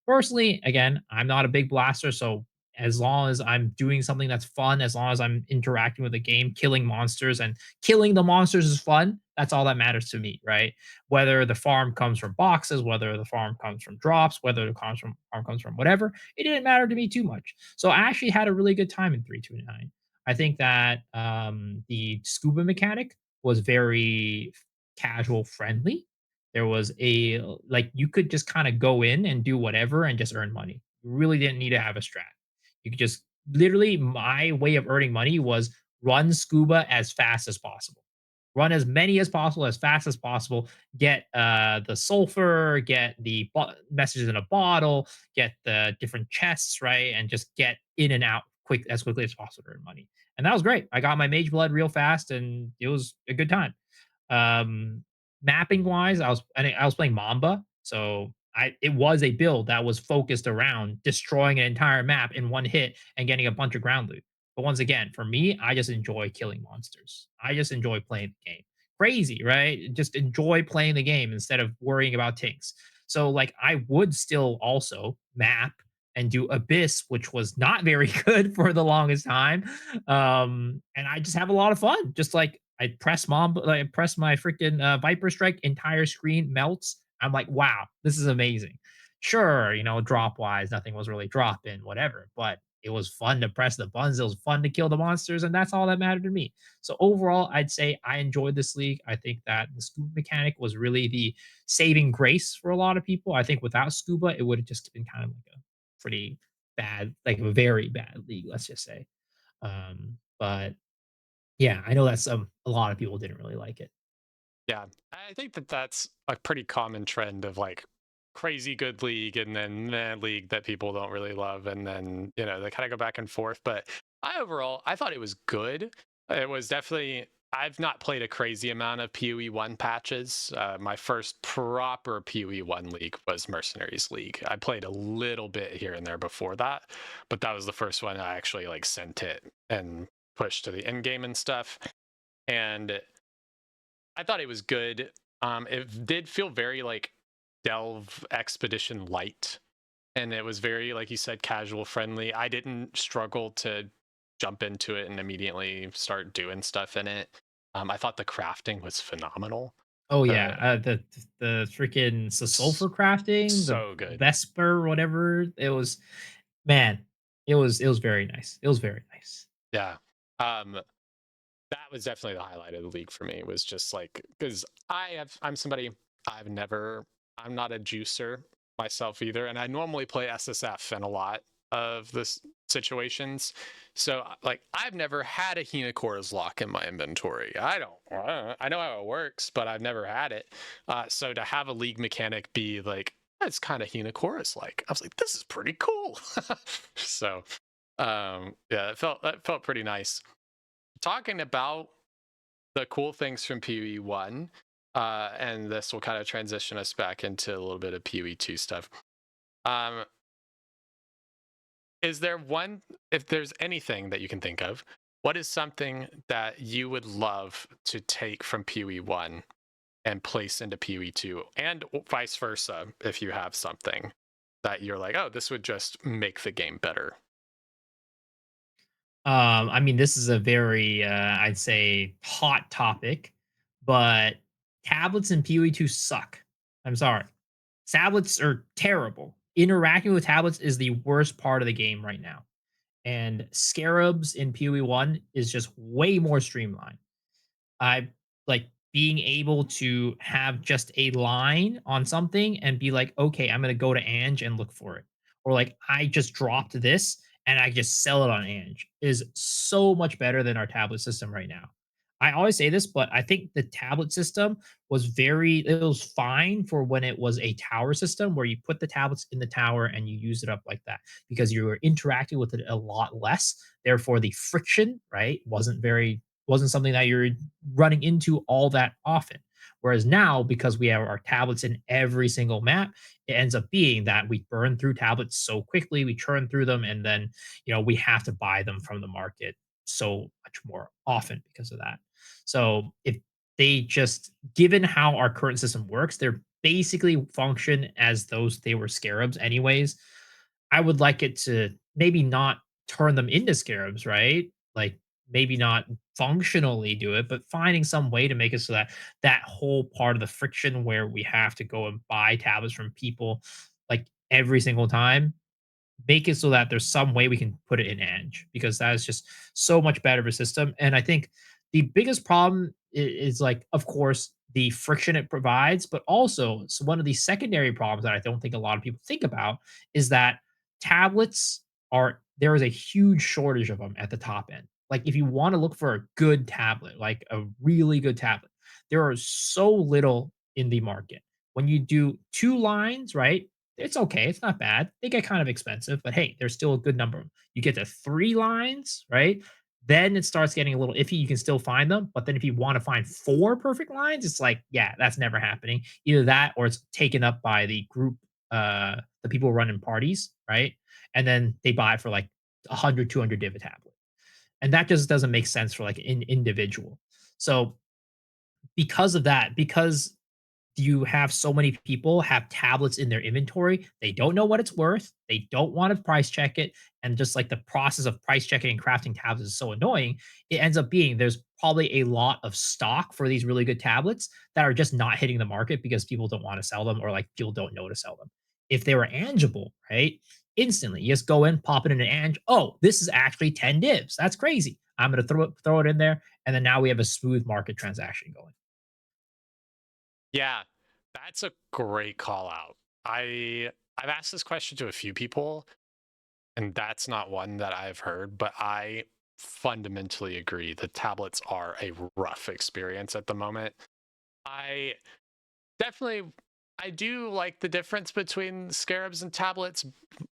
Personally, again, I'm not a big blaster, so as long as I'm doing something that's fun, as long as I'm interacting with the game, killing monsters and killing the monsters is fun, that's all that matters to me, right? Whether the farm comes from boxes, whether the farm comes from drops, whether the farm comes from whatever, it didn't matter to me too much. So I actually had a really good time in 329. I think that the scuba mechanic was very casual friendly. There was a like you could just kind of go in and do whatever and just earn money. You really didn't need to have a strat. You could just literally my way of earning money was run scuba as fast as possible. Run as many as possible, as fast as possible. Get the sulfur, get the messages in a bottle, get the different chests, right, and just get in and out quickly as possible to earn money. And that was great. I got my mage blood real fast, and it was a good time. Um, Mapping wise, I was playing Mamba, so it was a build that was focused around destroying an entire map in one hit and getting a bunch of ground loot. But once again, for me, I just enjoy killing monsters. I just enjoy playing the game. Crazy, right? Just enjoy playing the game instead of worrying about tinks. So like I would still also map and do Abyss, which was not very good for the longest time. And I just have a lot of fun. Just like I press I press my freaking Viper Strike, entire screen melts. I'm like, wow, this is amazing. Sure, you know, drop wise, nothing was really dropping, whatever, but it was fun to press the buttons. It was fun to kill the monsters, and that's all that mattered to me. So overall, I'd say I enjoyed this league. I think that the scuba mechanic was really the saving grace for a lot of people. I think without scuba, it would have just been kind of like a pretty bad, like a very bad league, let's just say. But yeah, I know that a lot of people didn't really like it. yeah, I think that that's a pretty common trend of like crazy good league and then league that people don't really love, and then they kind of go back and forth. But I thought it was good. It was definitely. I've not played a crazy amount of PoE1 patches. My first proper PoE1 league was Mercenaries League. I played a little bit here and there before that, but that was the first one I actually like sent it and pushed to the end game and stuff. And I thought it was good. It did feel very like Delve Expedition light, and it was very, like you said, casual friendly. I didn't struggle to jump into it and immediately start doing stuff in it. I thought the crafting was phenomenal. Oh The yeah, the freaking s- sulfur crafting, the so good. Vesper, whatever it was, man, it was very nice. It was very nice. Yeah. Um, that was definitely the highlight of the league for me. Was just like because I'm somebody I've never I'm not a juicer myself either, and I normally play SSF in a lot of this situations. So like I've never had a Hinakora's lock in my inventory. I know how it works, but I've never had it. So to have a league mechanic be like, it's kind of Hinakora's like, I was like, this is pretty cool. So yeah, that felt pretty nice. Talking about the cool things from PoE 1, and this will kind of transition us back into a little bit of PoE 2 stuff. Um, is there one, if there's anything that you can think of, what is something that you would love to take from PoE 1 and place into PoE 2, and vice versa, if you have something that you're like, oh, this would just make the game better? I mean, this is a very, I'd say, hot topic, but tablets in PoE2 suck. I'm sorry. Tablets are terrible. Interacting with tablets is the worst part of the game right now. And scarabs in PoE1 is just way more streamlined. I like being able to have just a line on something and be like, okay, I'm gonna go to Ange and look for it. Or like I just dropped this and I just sell it on Ange is so much better than our tablet system right now. I always say this, but I think the tablet system it was fine for when it was a tower system where you put the tablets in the tower and you use it up like that because you were interacting with it a lot less. Therefore, the friction, right, wasn't something that you're running into all that often. Whereas now, because we have our tablets in every single map, it ends up being that we burn through tablets so quickly, we churn through them, and then we have to buy them from the market so much more often because of that. So if they just given how our current system works, they're basically function as those they were scarabs anyways. I would like it to maybe not turn them into scarabs, right? Like maybe not functionally do it, but finding some way to make it so that that whole part of the friction where we have to go and buy tablets from people like every single time, make it so that there's some way we can put it in Edge because that is just so much better of a system. And I think the biggest problem is like, of course, the friction it provides, but also one of the secondary problems that I don't think a lot of people think about is that tablets there is a huge shortage of them at the top end. Like if you want to look for a good tablet, like a really good tablet, there are so little in the market. When you do two lines, right? It's okay. It's not bad. They get kind of expensive, but hey, there's still a good number of them. You get to three lines, right? Then it starts getting a little iffy. You can still find them, but then if you want to find four perfect lines, it's like, yeah, that's never happening. Either that or it's taken up by the group, the people running parties, right? And then they buy it for like 100, 200 div a tablet. And that just doesn't make sense for like an individual. So because of that, because you have so many people have tablets in their inventory. They don't know what it's worth. They don't want to price check it. And just like the process of price checking and crafting tablets is so annoying, it ends up being there's probably a lot of stock for these really good tablets that are just not hitting the market because people don't want to sell them or like people don't know to sell them. If they were angeable, right? Instantly, you just go in, pop it in an Ange. Oh, this is actually 10 divs. That's crazy. I'm going to throw it in there. And then now we have a smooth market transaction going. Yeah, that's a great call out. I've asked this question to a few people, and that's not one that I've heard, but I fundamentally agree. The tablets are a rough experience at the moment. I definitely I do like the difference between scarabs and tablets.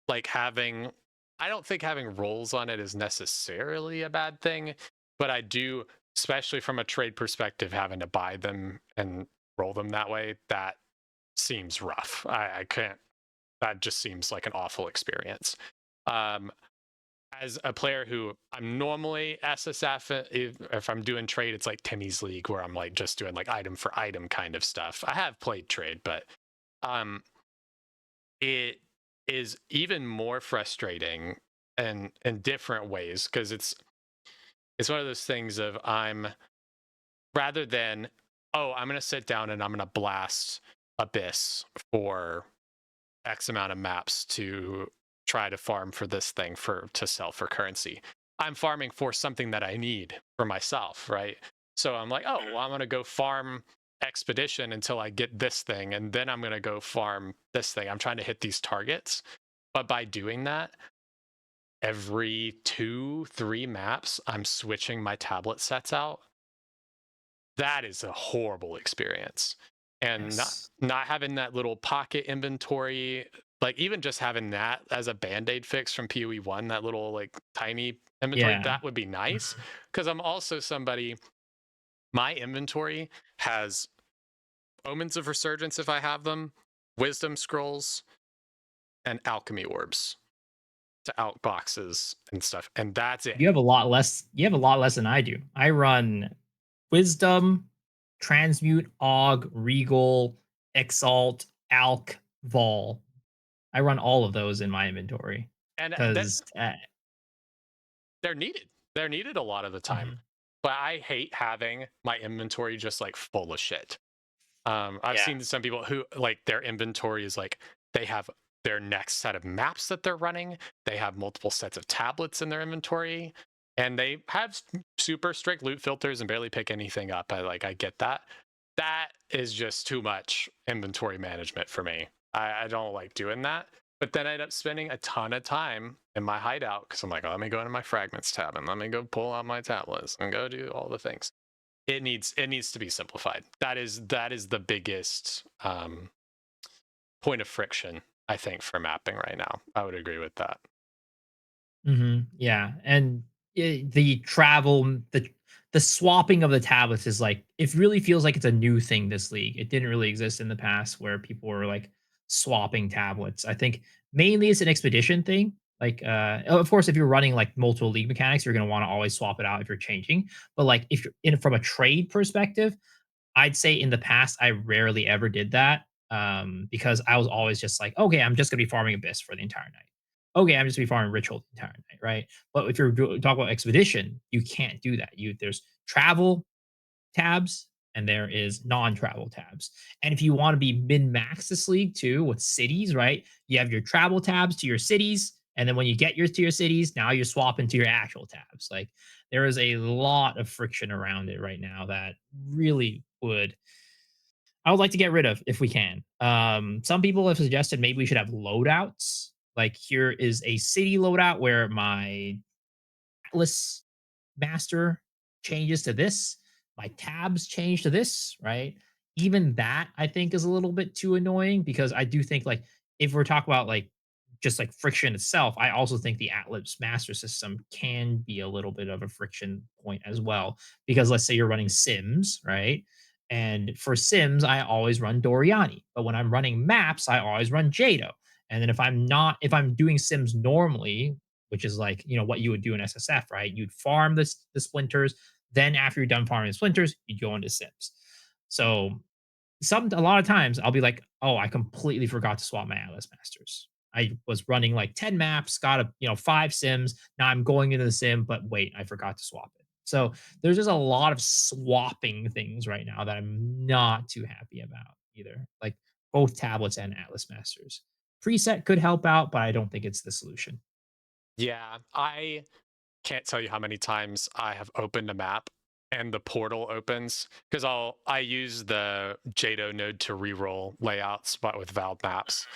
Like having I don't think having rolls on it is necessarily a bad thing, but I do, especially from a trade perspective, having to buy them and roll them that way, that seems rough. I can't, that just seems like an awful experience. Um, as a player who I'm normally SSF, if I'm doing trade, it's like Timmy's League where I'm like just doing like item for item kind of stuff. I have played trade, but um, it is even more frustrating and in different ways because it's one of those things of I'm rather than, oh, I'm gonna sit down and I'm gonna blast Abyss for X amount of maps to try to farm for this thing for to sell for currency. I'm farming for something that I need for myself, right? So I'm like, oh, well, I'm gonna go farm expedition until I get this thing, and then I'm gonna go farm this thing. I'm trying to hit these targets. But by doing that, every 2, 3 maps, I'm switching my tablet sets out. That is a horrible experience. And Yes. not having that little pocket inventory, like even just having that as a band-aid fix from PoE 1, that little like tiny inventory, Yeah. that would be nice. Mhm. Because I'm also somebody, my inventory has Omens of Resurgence if I have them, Wisdom Scrolls, and Alchemy Orbs to outboxes and stuff. And that's it. You have a lot less than I do. I run Wisdom, Transmute, Aug, Regal, Exalt, Alch, Vol. I run all of those in my inventory And that because they're needed. They're needed a lot of the time. But I hate having my inventory just like full of shit. I've yeah. seen some people who like their inventory is like they have their next set of maps that they're running. They have multiple sets of tablets in their inventory, and they have super strict loot filters and barely pick anything up. I get that. That is just too much inventory management for me. I don't like doing that. But then I end up spending a ton of time in my hideout because I'm like, oh, let me go into my fragments tab and let me go pull out my tablets and go do all the things. It needs to be simplified. That is the biggest point of friction, I think, for mapping right now. I would agree with that. Yeah, and the travel, the swapping of the tablets is like it really feels like it's a new thing this league. It didn't really exist in the past where people were like swapping tablets. I think mainly it's an expedition thing. Like, of course, if you're running like multiple league mechanics, you're going to want to always swap it out if you're changing. But like, if you're in from a trade perspective, I'd say in the past, I rarely ever did that, because I was always just like, okay, I'm just gonna be farming Abyss for the entire night. Okay, I'm just gonna be farming Ritual the entire night, right? But if you're talking about Expedition, you can't do that. There's travel tabs and there is non-travel tabs. And if you want to be min-max this league too with cities, right? You have your travel tabs to your cities, and then when you get yours to your cities, now you're swapping to your actual tabs. Like there is a lot of friction around it right now that really would I would like to get rid of if we can. Some people have suggested maybe we should have loadouts. Like here is a city loadout where my Atlas master changes to this, my tabs change to this, right? Even that I think is a little bit too annoying because I do think like if we're talking about like just like friction itself, I also think the Atlas master system can be a little bit of a friction point as well. Because let's say you're running Sims, right? And for Sims, I always run Doriani. But when I'm running maps, I always run Jado. And then if I'm doing Sims normally, which is like, what you would do in SSF, right? You'd farm the splinters. Then after you're done farming the splinters, you'd go into Sims. So a lot of times I'll be like, oh, I completely forgot to swap my Atlas Masters. I was running like 10 maps, got 5 Sims. Now I'm going into the sim, but wait, I forgot to swap it. So there's just a lot of swapping things right now that I'm not too happy about either. Like both tablets and Atlas Masters. Preset could help out, but I don't think it's the solution. Yeah, I can't tell you how many times I have opened a map and the portal opens because I use the Jado node to reroll layouts, but with Valve maps.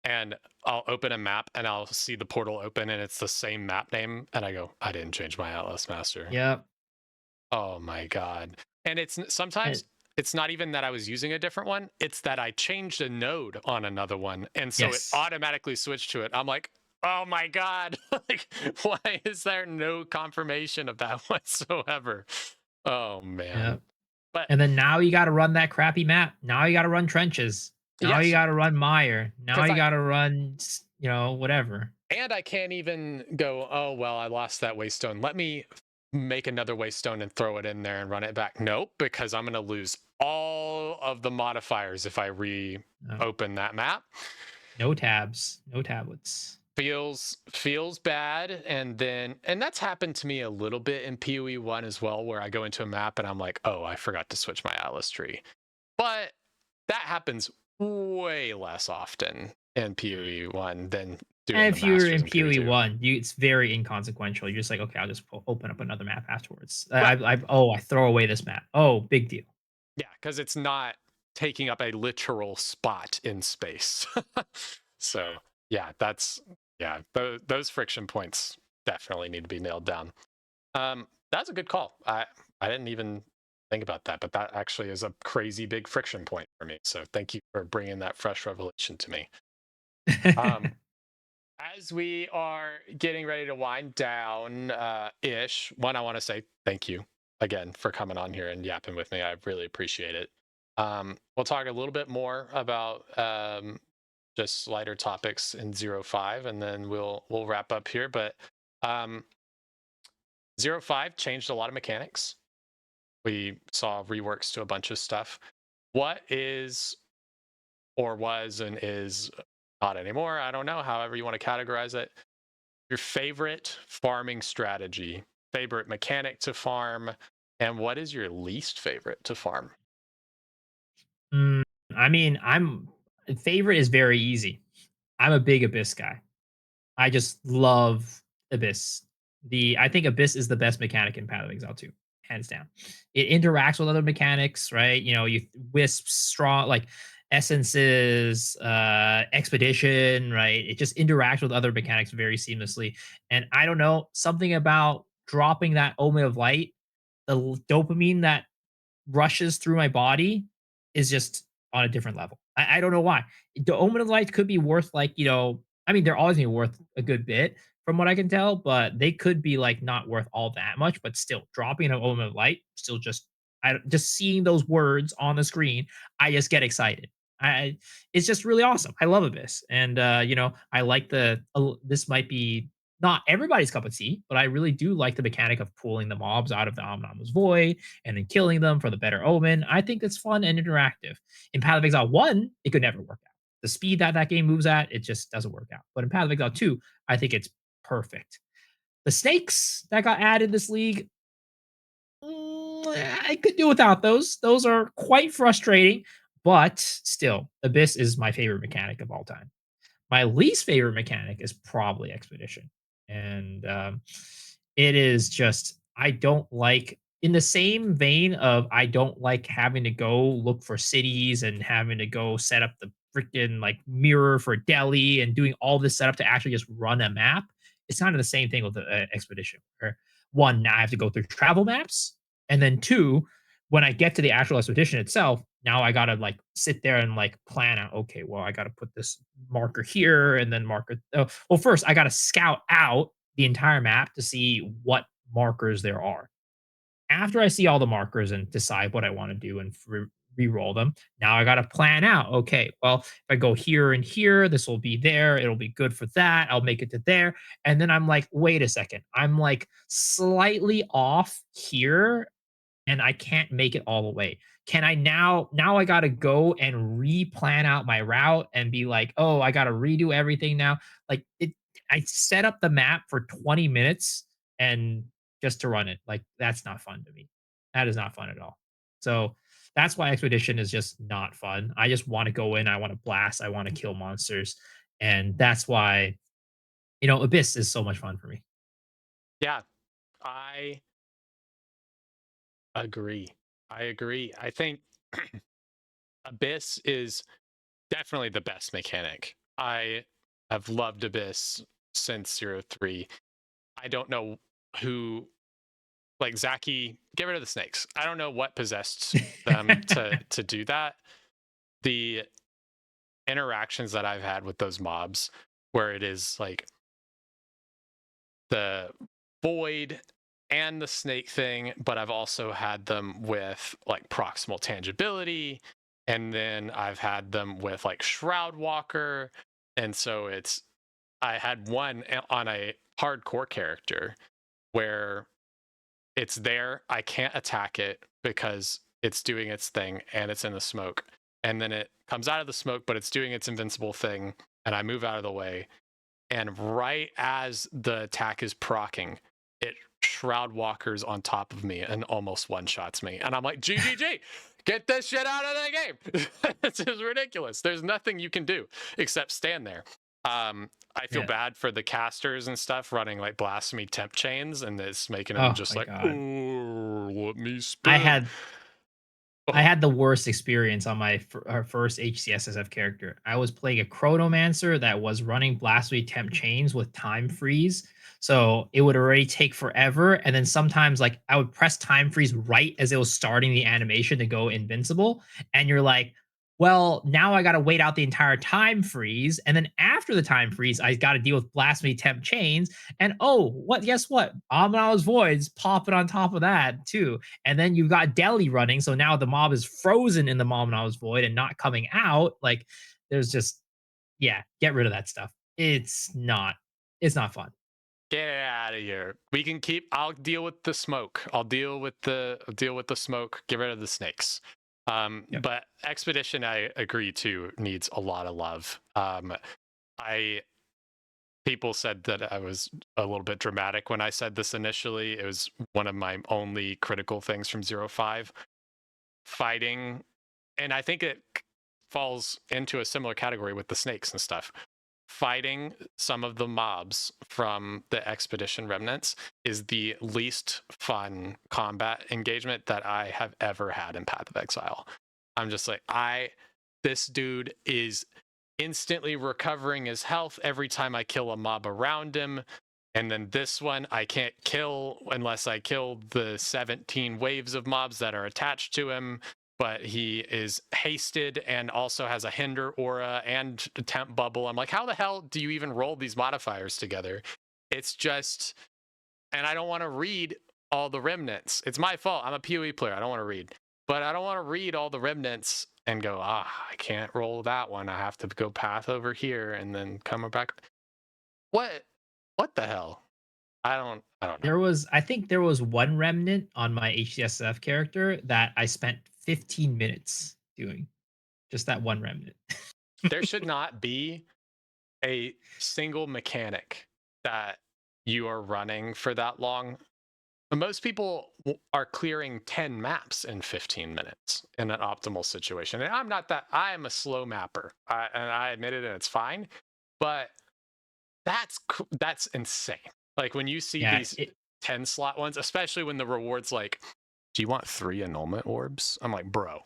And I'll open a map and I'll see the portal open and it's the same map name, and I go, I didn't change my Atlas Master. Yep. Oh my god. And And sometimes it's not even that I was using a different one, it's that I changed a node on another one and so it yes. automatically switched to it. I'm like, "Oh my god." Like why is there no confirmation of that whatsoever? Oh man. Yep. But And then now you gotta run that crappy map. Now you gotta run trenches. Now you yes, gotta run mire. Now cuz you I gotta run, whatever. and I can't even go, "Oh, well, I lost that waystone. Let me make another waystone and throw it in there and run it back." Nope, because I'm going to lose all of the modifiers if I No. reopen that map. No tabs, no tablets. Feels bad, and that's happened to me a little bit in PoE 1 as well, where I go into a map and I'm like, "Oh, I forgot to switch my Atlas tree." But that happens way less often in PoE 1 than doing And the if you're masters in in PoE PoE 2. 1, it's very inconsequential. You're just like, "Okay, I'll just open up another map afterwards." Right. I throw away this map. Oh, big deal. Yeah, because it's not taking up a literal spot in space. So yeah, Yeah, those friction points definitely need to be nailed down. That's a good call. I didn't even think about that, but that actually is a crazy big friction point for me. So thank you for bringing that fresh revelation to me. Um, as we are getting ready to wind down, ish, one, I want to say thank you again for coming on here and yapping with me. I really appreciate it. We'll talk a little bit more about just lighter topics in 05, and then we'll wrap up here. But um, 05 changed a lot of mechanics. We saw reworks to a bunch of stuff. What is or was and is not anymore? I don't know. However you want to categorize it. Your favorite farming strategy, favorite mechanic to farm, and what is your least favorite to farm? Mm, I mean, I'm favorite is very easy. I'm a big Abyss guy. I just love Abyss. I think Abyss is the best mechanic in Path of Exile 2, hands down. It interacts with other mechanics, right? You know, you wisps, strong like essences, expedition, right? It just interacts with other mechanics very seamlessly. And I don't know, something about dropping that Omen of Light, dopamine that rushes through my body is just on a different level. I don't know why. The Omen of Light could be worth like, I mean, they're always gonna be worth a good bit from what I can tell, but they could be like not worth all that much, but still dropping an Omen of Light, still just just seeing those words on the screen, I just get excited. I It's just really awesome. I love Abyss. And I like this might be not everybody's cup of tea, but I really do like the mechanic of pulling the mobs out of the Omnam's Void and then killing them for the better omen. I think it's fun and interactive. In Path of Exile 1, it could never work out. The speed that that game moves at, it just doesn't work out. But in Path of Exile 2, I think it's perfect. The snakes that got added this league, I could do without those. Those are quite frustrating, but still, Abyss is my favorite mechanic of all time. My least favorite mechanic is probably Expedition. And it is just, I don't like, in the same vein of I don't like having to go look for cities and having to go set up the freaking like mirror for Delhi and doing all this setup to actually just run a map. It's kind of the same thing with the Expedition. Where one, now I have to go through travel maps. And then two, when I get to the actual expedition itself, now I gotta like sit there and like plan out. Okay, well, I gotta put this marker here and then marker. Well, first I gotta scout out the entire map to see what markers there are. After I see all the markers and decide what I want to do and re-roll them, now I got to plan out. Okay, well, if I go here and here, this will be there. It'll be good for that. I'll make it to there. And then I'm like, wait a second. I'm like slightly off here and I can't make it all the way. Can I now I got to go and replan out my route and be like, "Oh, I got to redo everything now." Like I set up the map for 20 minutes and just to run it. Like that's not fun to me. That is not fun at all. So that's why Expedition is just not fun. I just want to go in, I want to blast, I want to kill monsters. And that's why, Abyss is so much fun for me. Yeah, I agree. I agree. I think Abyss is definitely the best mechanic. I have loved Abyss since 03. I don't know who, like Zaki, get rid of the snakes. I don't know what possessed them to do that. The interactions that I've had with those mobs, where it is like the void and the snake thing, but I've also had them with like proximal tangibility, and then I've had them with like Shroud Walker, and so I had one on a hardcore character where it's there, I can't attack it because it's doing its thing and it's in the smoke, and then it comes out of the smoke, but it's doing its invincible thing, and I move out of the way, and right as the attack is procking, it shroud walkers on top of me and almost one shots me. And I'm like, GGG, get this shit out of the game. This is ridiculous. There's nothing you can do except stand there. I feel Yeah. bad for the casters and stuff running like blasphemy temp chains, and it's making them Oh just my like, god. oh, let me I spin. had I Oh, had the worst experience on my our first HCSSF character. I was playing a Chronomancer that was running Blasphemy Temp Chains with time freeze. So it would already take forever. And then sometimes, like, I would press time freeze right as it was starting the animation to go invincible. And you're like, well, now I got to wait out the entire time freeze. And then after the time freeze, I got to deal with Blasphemy Temp Chains. And oh, what? Guess what? Abominable Voids popping on top of that, too. And then you've got Deli running, so now the mob is frozen in the Momnav's Void and not coming out. Like, there's just, yeah, get rid of that stuff. It's not fun. get out of here. We can keep. I'll deal with the smoke. I'll deal with the smoke. Get rid of the snakes. Yep. But Expedition, I agree too, needs a lot of love. I People said that I was a little bit dramatic when I said this initially. It was one of my only critical things from 05. Fighting, and I think it falls into a similar category with the snakes and stuff. Fighting some of the mobs from the Expedition remnants is the least fun combat engagement that I have ever had in Path of Exile. I'm just like, this dude is instantly recovering his health every time I kill a mob around him. And then this one, I can't kill unless I kill the 17 waves of mobs that are attached to him. But he is hasted and also has a hinder aura and a temp bubble. I'm like, how the hell do you even roll these modifiers together? It's just, and I don't want to read all the remnants. It's my fault. I'm a PoE player. I don't want to read, but I don't want to read all the remnants and go, I can't roll that one. I have to go path over here and then come back. What? What the hell? I don't know. I think there was one remnant on my HCSF character that I spent 15 minutes doing. Just that one remnant. There should not be a single mechanic that you are running for that long. Most people are clearing 10 maps in 15 minutes in an optimal situation. And I'm not that, I am a slow mapper. And I admit it, and it's fine. But that's insane. Like when you see Yeah. these 10 slot ones, especially when the reward's like, do you want 3 annulment orbs? I'm like, bro.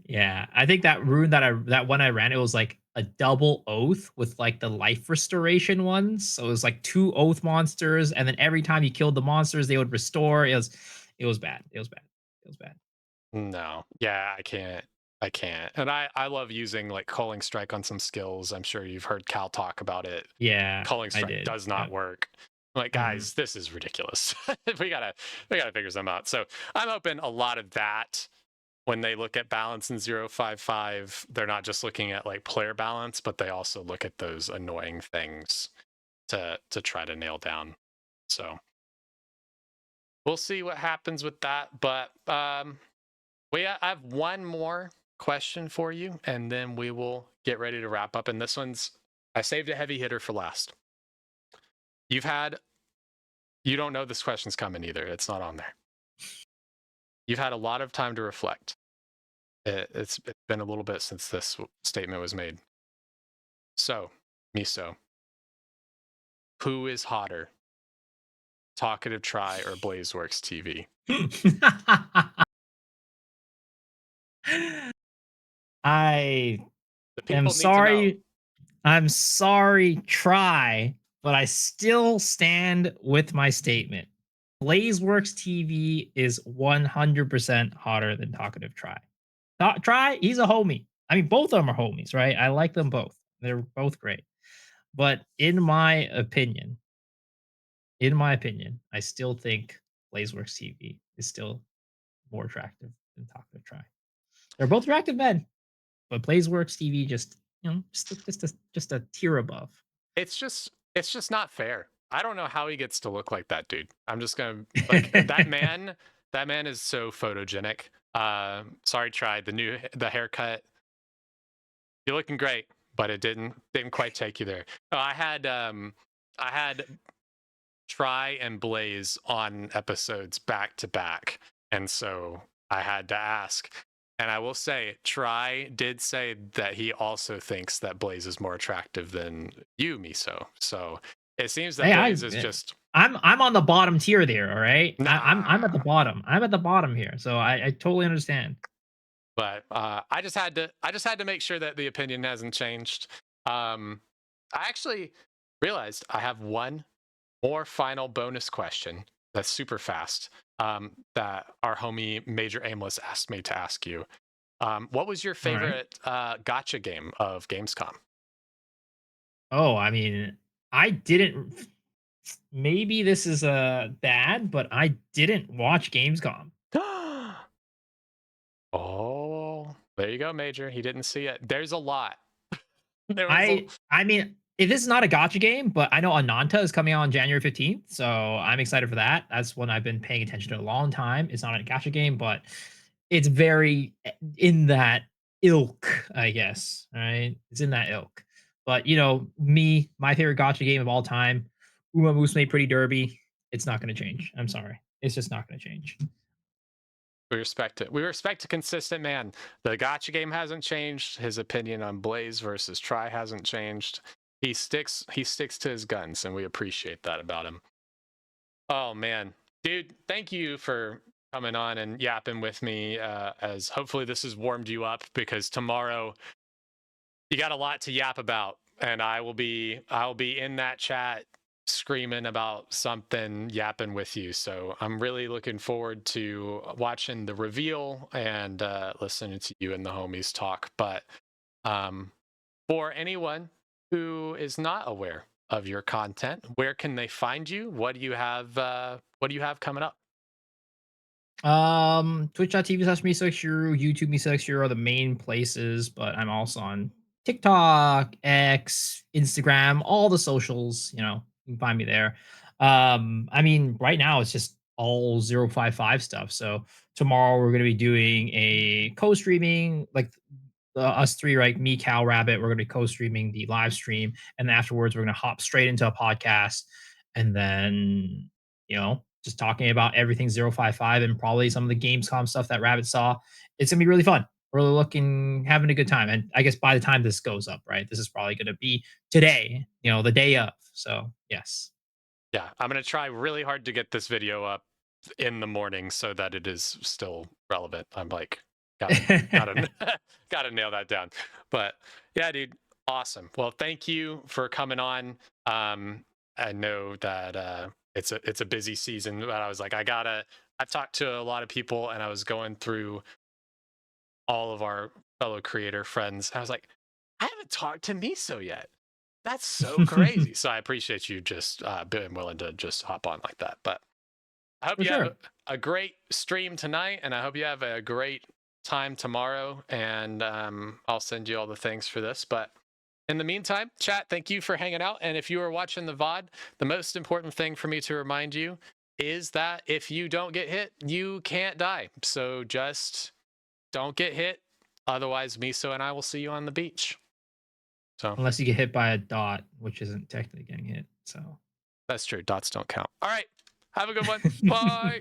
Yeah, I think that one I ran, it was like a double oath with like the life restoration ones. So it was like 2 oath monsters, and then every time you killed the monsters, they would restore. It was bad. It was bad. It was bad. No. Yeah, I can't. I can't. And I love using like calling strike on some skills. I'm sure you've heard Cal talk about it. Yeah, Calling I strike did. does not Yep. work. I'm like, Mhm. guys, this is ridiculous. we gotta figure some out. So I'm hoping a lot of that when they look at balance in 055, they're not just looking at like player balance, but they also look at those annoying things to try to nail down. So we'll see what happens with that. But I have one more question for you, and then we will get ready to wrap up. And this one's, I saved a heavy hitter for last. You've had, you don't know this question's coming either. It's not on there. You've had a lot of time to reflect. It's been a little bit since this statement was made. So, Miso, who is hotter, Talkative Try or Blazeworks TV? I The am people need to know. sorry. I'm sorry, try, but I still stand with my statement. Blazeworks TV is 100% hotter than Talkative Try. Try, he's a homie. I mean, both of them are homies, right? I like them both. They're both great. But in my opinion, I still think Blazeworks TV is still more attractive than Talkative Try. They're both attractive men, but Blazeworks TV just, just a tier above. It's just not fair. I don't know how he gets to look like that dude. I'm just gonna like that man. That man is so photogenic. Sorry, tried the haircut. You're looking great, but it didn't quite take you there. I had Try and Blaze on episodes back to back, and so I had to ask. And I will say, Try did say that he also thinks that Blaze is more attractive than you, Miso. So it seems that Hey, I Blaze is just I'm on the bottom tier there, all right? I'm at the Nah. bottom. I'm at the bottom here, so I totally understand. But I just had to make sure that the opinion hasn't changed. I actually realized I have one more final bonus question that's super fast, that our homie Major Aimless asked me to ask you. What was your Alright. favorite gotcha game of Gamescom? Oh, I mean, I didn't maybe this is, bad, but I didn't watch Gamescom. Oh, there you go, Major. He didn't see it. There's a lot. There was a. I mean, if this is not a gotcha game, but I know Ananta is coming out on January 15th, so I'm excited for that. That's one I've been paying attention to a long time. It's not a gotcha game, but it's very in that ilk, I guess. Right? It's in that ilk. But my favorite gotcha game of all time, Uma Musume Pretty Derby. It's not going to change. I'm sorry. It's just not going to change. We respect it. We respect a consistent man. The gotcha game hasn't changed. His opinion on Blaze versus Try hasn't changed. He sticks to his guns, and we appreciate that about him. Oh man, dude, thank you for coming on and yapping with me. As hopefully this has warmed you up, because tomorrow you got a lot to yap about, and I'll be in that chat screaming about something, yapping with you. So I'm really looking forward to watching the reveal and listening to you and the homies talk. But um, for anyone who is not aware of your content, where can they find you? What do you have? What do you have coming up? Twitch.tv/MesoXhero, YouTube MesoXhero are the main places, but I'm also on TikTok, X, Instagram, all the socials, you can find me there. I mean, right now it's just all 055 stuff. So tomorrow we're gonna be doing a co-streaming, like us three, right? Me, Cal, Rabbit, we're gonna be co-streaming the live stream, and then afterwards we're gonna hop straight into a podcast, and then just talking about everything 055 and probably some of the Gamescom stuff that Rabbit saw. It's gonna be really fun. Really having a good time. And I guess by the time this goes up, right, this is probably gonna be today, the day of. So yes. Yeah, I'm gonna try really hard to get this video up in the morning so that it is still relevant. I'm like, gotta gotta nail that down. But yeah, dude, awesome. Well, thank you for coming on. I know that it's a busy season, but I was like, I've talked to a lot of people, and I was going through all of our fellow creator friends. I was like, I haven't talked to Miso yet. That's so crazy. So I appreciate you just being willing to just hop on like that. But I hope For you have sure. a great stream tonight, and I hope you have a great time tomorrow. And I'll send you all the things for this. But in the meantime, chat, thank you for hanging out. And if you are watching the VOD, the most important thing for me to remind you is that if you don't get hit, you can't die. So just don't get hit. Otherwise, Miso and I will see you on the beach. So Unless you get hit by a dot, which isn't technically getting hit. So that's true. Dots don't count. All right. Have a good one. Bye.